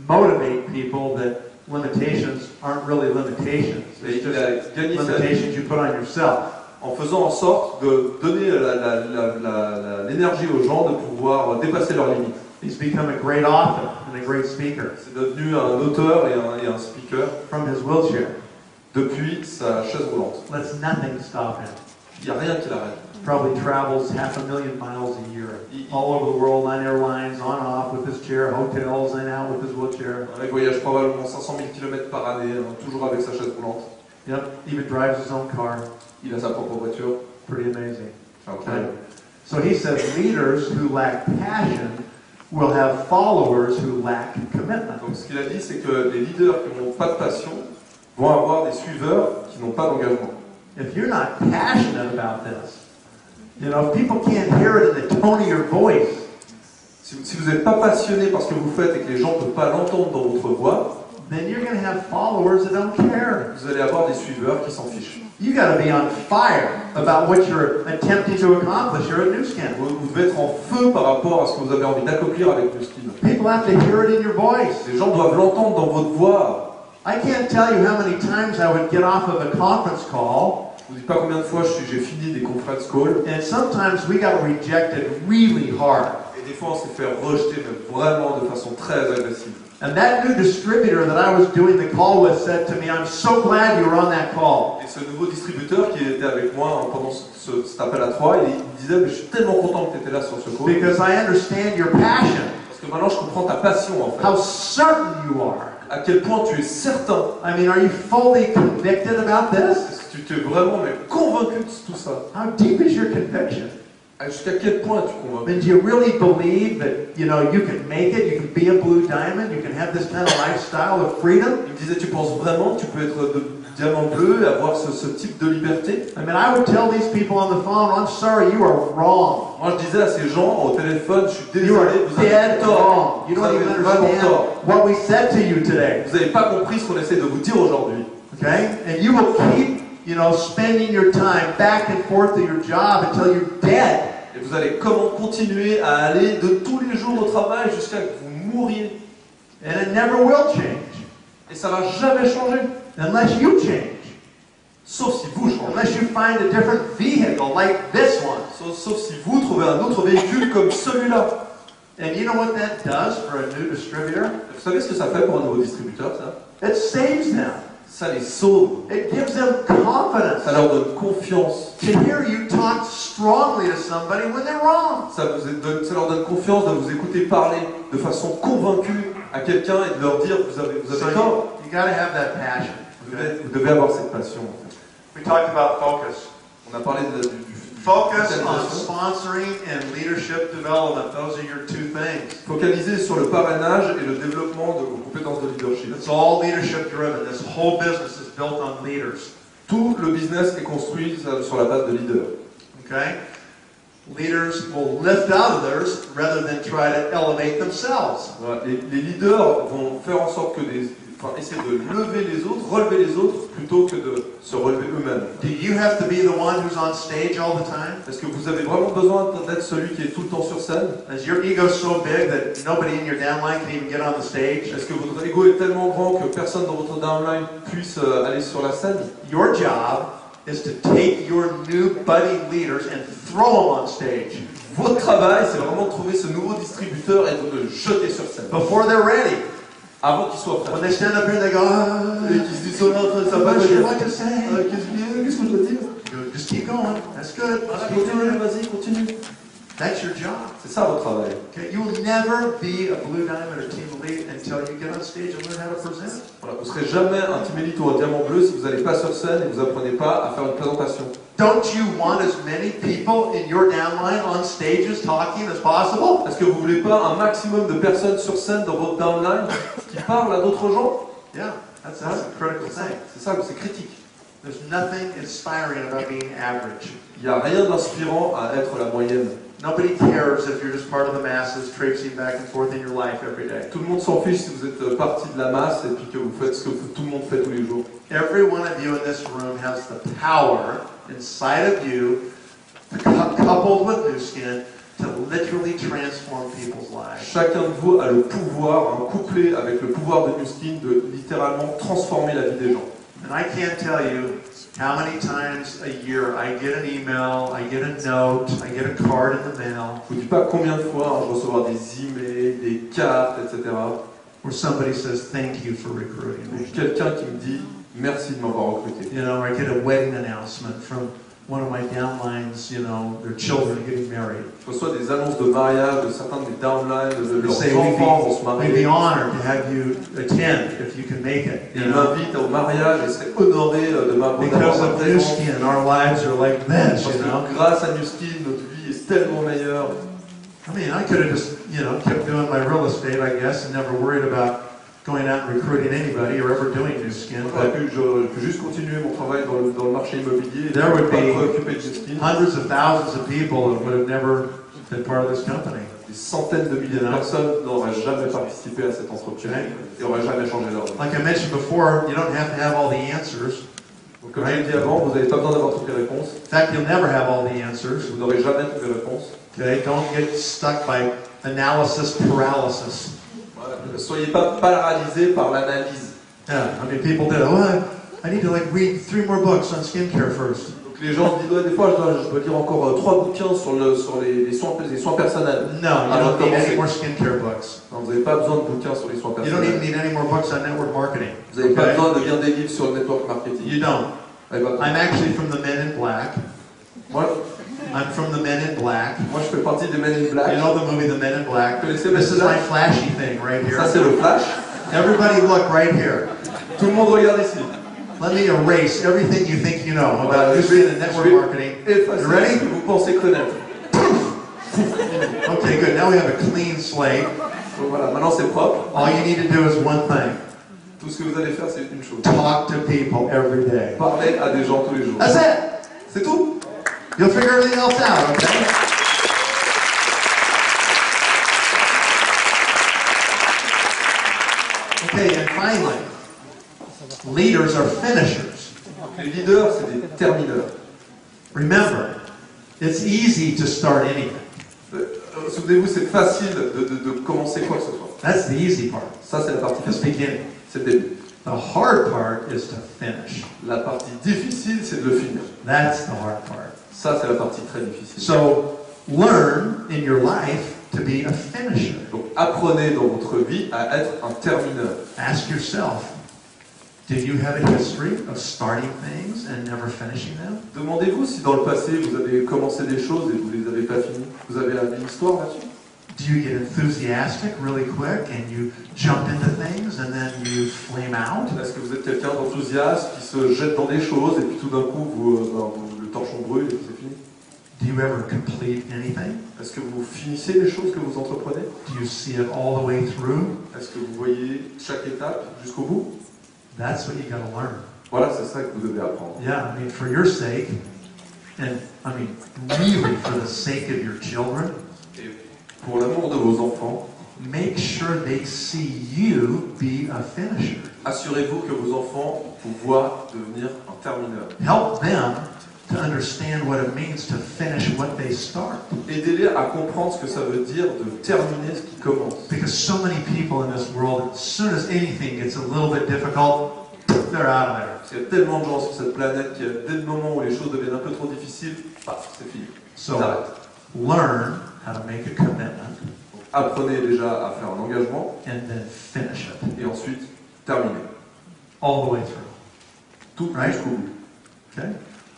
motivate people that limitations aren't really limitations. Et It's il a just gagné sa vie limitations you put on yourself. en faisant en sorte de donner l'énergie aux gens de pouvoir dépasser leurs limites. He's become a great author and a great speaker C'est devenu un auteur et un speaker from his wheelchair. depuis sa chaise roulante. Lets nothing stop him. Il n'y a rien qui l'arrête. Probably travels 500,000 miles a year, all over the world, on airlines, on and off with his chair, hotels, in and out with his wheelchair. Il voyage probablement 500 000 km par année, toujours avec sa chaise roulante. Yep, even drives his own car. Il a sa propre voiture. Pretty amazing. C'est incroyable. So he says leaders who lack passion will have followers who lack commitment. Donc ce qu'il a dit, c'est que les leaders qui n'ont pas de passion vont avoir des suiveurs qui n'ont pas d'engagement. If you're not passionate about this, you know, if people can't hear it in the tone of your voice, Si vous n'êtes pas passionné par ce que vous faites et que les gens ne peuvent pas l'entendre dans votre voix, then you're going to have followers that don't care. vous allez avoir des suiveurs qui s'en fichent. You got to be on fire about what you're attempting to accomplish here at New Skin. Vous devez être en feu par rapport à ce que vous avez envie d'accomplir avec le ski. People have to hear it in your voice. Les gens doivent l'entendre dans votre voix. I can't tell you how many times I would get off of a conference call, Je vous dis pas combien de fois j'ai fini des conference calls and sometimes we got rejected really hard. et des fois on s'est fait rejeter mais vraiment de façon très agressive. And that new distributor that I was doing the call with said to me, "I'm so glad you were on that call." Et ce nouveau distributeur qui était avec moi pendant cet appel à 3, il disait mais je suis tellement content que tu étais là sur ce call Because I understand your passion, parce que maintenant je comprends ta passion en fait. how certain you are. À quel point tu es certain. I mean, are you fully convicted about this? Est-ce que tu t'es vraiment mais convaincu de tout ça? How deep is your conviction? Jusqu'à quel point tu I convaincs? mean, do you really believe that, you know, you can make it, you can be a blue diamond, you can have this kind of lifestyle of freedom? Il me disait tu penses vraiment que tu peux être de diamant bleu et avoir ce type de liberté? I mean, I would tell these people on the phone, I'm sorry, you are wrong. Moi je disais à ces gens au téléphone, je suis You are désolé, vous avez dead tort. wrong. You Vous don't avez even vraiment understand tort. what we said to you today. Vous n'avez pas compris ce qu'on essaie de vous dire aujourd'hui. Okay? And you will keep, you know, spending your time back and forth to your job until you're dead. Et vous allez comment continuer à aller de tous les jours au travail jusqu'à que vous mouriez. And it never will change Et ça va jamais changer. unless you change. Sauf si vous changez. Unless you find a different vehicle like this one. Sauf si vous trouvez un autre véhicule comme celui-là. And you know what that does for a new distributor? Vous savez ce que ça fait pour un nouveau distributeur, ça? It saves them. Ça les sauve. It gives them confidence Ça leur donne confiance. to hear you talk strongly to somebody when they're wrong. Ça leur donne confiance de vous écouter parler de façon convaincue à quelqu'un et de leur dire vous avez So tort. you got to have that passion. Vous devez avoir cette passion. En fait. We talked about focus. On a parlé du Focus on focalisation. sponsoring and leadership development. Those are your two things. Focaliser sur le parrainage et le développement de vos compétences de leadership. It's all leadership driven. This whole business is built on leaders. Tout le business est construit sur la base de leaders. Okay? Leaders will lift others rather than try to elevate themselves. Voilà. Les leaders vont faire en sorte que essayer de lever les autres, relever les autres, plutôt que de se relever eux-mêmes. Do you have to be the one who's on stage all the time? Est-ce que vous avez vraiment besoin d'être celui qui est tout le temps sur scène? Is your ego so big that nobody in your downline can even get on the stage? Est-ce que votre ego est tellement grand que personne dans votre downline puisse aller sur la scène? Your job is to take your new budding leaders and throw them on stage Votre travail, c'est vraiment de trouver ce nouveau distributeur et de le jeter sur scène. before they're ready. Avant qu'il soit prêt. When they stand up here, they go, Et qu'ils se disent, oh non, ça I'm va not pas sure dire. what to say. Qu'est-ce que je dois dire? You go, just keep going. That's good. Voilà, Just keep doing continue, it. vas-y, continue. That's your job. C'est ça votre travail. Okay? You will never be a Blue Diamond or Team Elite until you get on stage and learn how to present. Voilà, vous ne serez jamais un team élite ou un diamant bleu si vous n'allez pas sur scène et vous apprenez pas à faire une présentation. Don't you want as many people in your downline on stages talking as possible? Est-ce que vous voulez pas un maximum de personnes sur scène dans votre downline qui parlent à d'autres gens? Yeah, that's a critical thing. C'est ça, c'est critique. There's nothing inspiring about being average. Il n'y a rien d'inspirant à être la moyenne. Nobody cares if you're just part of the masses traipsing back and forth in your life every day. Tout le monde s'en fiche si vous êtes partie de la masse et puis que vous faites ce que tout le monde fait tous les jours. Every one of you in this room has the power inside of you, coupled with New Skin, to literally transform people's lives. Chacun de vous a le pouvoir, couplé avec le pouvoir de New Skin, de littéralement transformer la vie des gens. And I can't tell you how many times a year I get an email, I get a note, I get a card in the mail, Je vous dis pas combien de fois je reçois des emails, des cartes, etc. where somebody says thank you for recruiting Ou me. quelqu'un qui me dit merci de m'avoir recruté. You know, or I get a wedding announcement from one of my downlines, you know, their children getting married. Je reçois des annonces de mariage de certains de mes downlines, de They leurs say enfants vont se we'd be marier. honored to have you attend if you can make it. Ils You know? m'invitent au mariage et seraient honorés d'avoir Because ma of New présence. Skin, our lives are like this, Parce you know. que grâce à New Skin, notre vie est tellement meilleure. I mean, I could have just, you know, kept doing my real estate, I guess, and never worried about going out and recruiting anybody or ever doing New Skin. J'aurais But pu juste continuer mon travail dans le marché immobilier et There would pas me be préoccuper de New Skin. hundreds of thousands of people that would have never been part of this company. Des centaines de milliers de personnes n'auraient jamais participé à cette entreprise et n'auraient jamais changé leur vie. Like I mentioned before, you don't have to have all the answers. Donc, comme je l'ai dit avant, vous n'avez pas besoin d'avoir toutes les réponses. In fact, you'll never have all the answers. Vous n'aurez jamais toutes les réponses. Okay? Don't get stuck by analysis paralysis. Voilà. Ne soyez pas paralysés par l'analyse. Yeah, I mean, people did. Oh, I need to like read 3 more books on skincare first. Donc les gens se disent, ouais, des fois je dois lire encore 3 bouquins sur les soins personnels. No, you Alors, don't need any commencez. more skincare books. Non, vous n'avez pas besoin de bouquins sur les soins You don't even personnels. need any more books on network marketing. Vous n'avez pas Okay? besoin de lire des livres sur le network marketing. You don't. Eh ben, I'm actually from the Men in Black. moi, I'm from the Men in Black. je fais partie des Men in Black. You know the movie The Men in Black? Vous connaissez This is Men in my Black? flashy thing right here. Ça c'est le flash. Everybody look right here. Tout le monde regarde ici. Let me erase everything you think you know about Je New vais- Skin and network je vais marketing. effacer You ready? ce que vous pensez connaître. Okay, good. Now we have a clean slate. Donc voilà, maintenant c'est propre. All you need to do is one thing. Tout ce que vous allez faire, c'est une chose. Talk to people every day. Parler à des gens tous les jours. That's it. C'est tout. You'll figure everything else out, okay? Okay, and finally, leaders are finishers. Les leaders, c'est des termineurs. Remember, it's easy to start anything. Souvenez-vous, c'est facile de commencer quoi que ce soit. That's the easy part. Ça, c'est la partie Just facile. beginning. C'est le début. The hard part is to finish. La partie difficile, c'est de le finir. That's the hard part. Ça, c'est la partie très difficile. So, learn in your life to be a finisher. Donc, apprenez dans votre vie à être un termineur. Ask yourself, did you have a history of starting things and never finishing them? Demandez-vous si dans le passé, vous avez commencé des choses et vous ne les avez pas finies. Vous avez une histoire là-dessus? Do you get enthusiastic really quick and you jump into things and then you flame out? Est-ce que vous êtes quelqu'un d'enthousiaste qui se jette dans des choses et puis tout d'un coup, le torchon brûle et puis c'est fini? Do you ever complete anything? Est-ce que vous finissez les choses que vous entreprenez? Do you see it all the way through? Est-ce que vous voyez chaque étape jusqu'au bout? That's what you got to learn. Voilà, c'est ça que vous devez apprendre. Yeah, I mean, for your sake, and I mean, really for the sake of your children, Et pour l'amour de vos enfants, make sure they see you be a finisher. assurez-vous que vos enfants vous voient devenir un termineur. Help them to understand what it means to finish what they start. Aidez-les à comprendre ce que ça veut dire de terminer ce qui commence. Because so many people in this world, as soon as anything gets a little bit difficult, they're out of there. Parce qu'il y a tellement de gens sur cette planète qui, dès le moment où les choses deviennent un peu trop difficiles, paf, c'est fini. So Ils arrêtent. learn how to make a commitment Donc, apprenez déjà à faire un engagement and then finish it et ensuite terminez. all the way through. Tout Right. jusqu'au bout. Okay?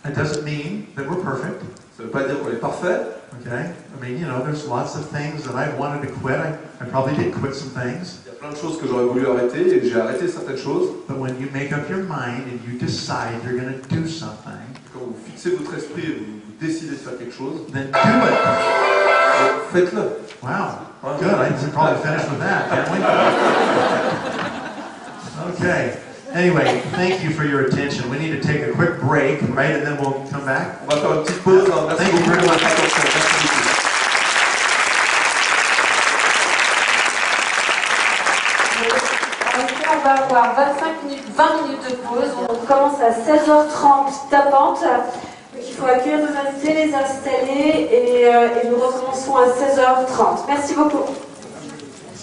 That doesn't mean that we're perfect. Ça ne veut pas dire qu'on est parfait. Okay? I mean, you know, there's lots of things that I wanted to quit. I probably did quit some things. Il y a plein de choses que j'aurais voulu arrêter et j'ai arrêté certaines choses. But when you make up your mind and you decide you're going to do something, Quand vous fixez votre esprit et vous décidez de faire quelque chose, then do it. faites-le. Wow. Good. I can probably finish with that, can't we? Okay. Anyway, thank you for your attention. We need to take a quick break, right, and then we'll come back. On va faire une petite pause. Hein. Merci Thank you beaucoup very pour much. votre attention. Merci beaucoup. On va avoir 20 minutes de pause. On commence à 16h30 tapante. Donc il faut accueillir nos invités, les installer et nous recommençons à 16h30. Merci beaucoup.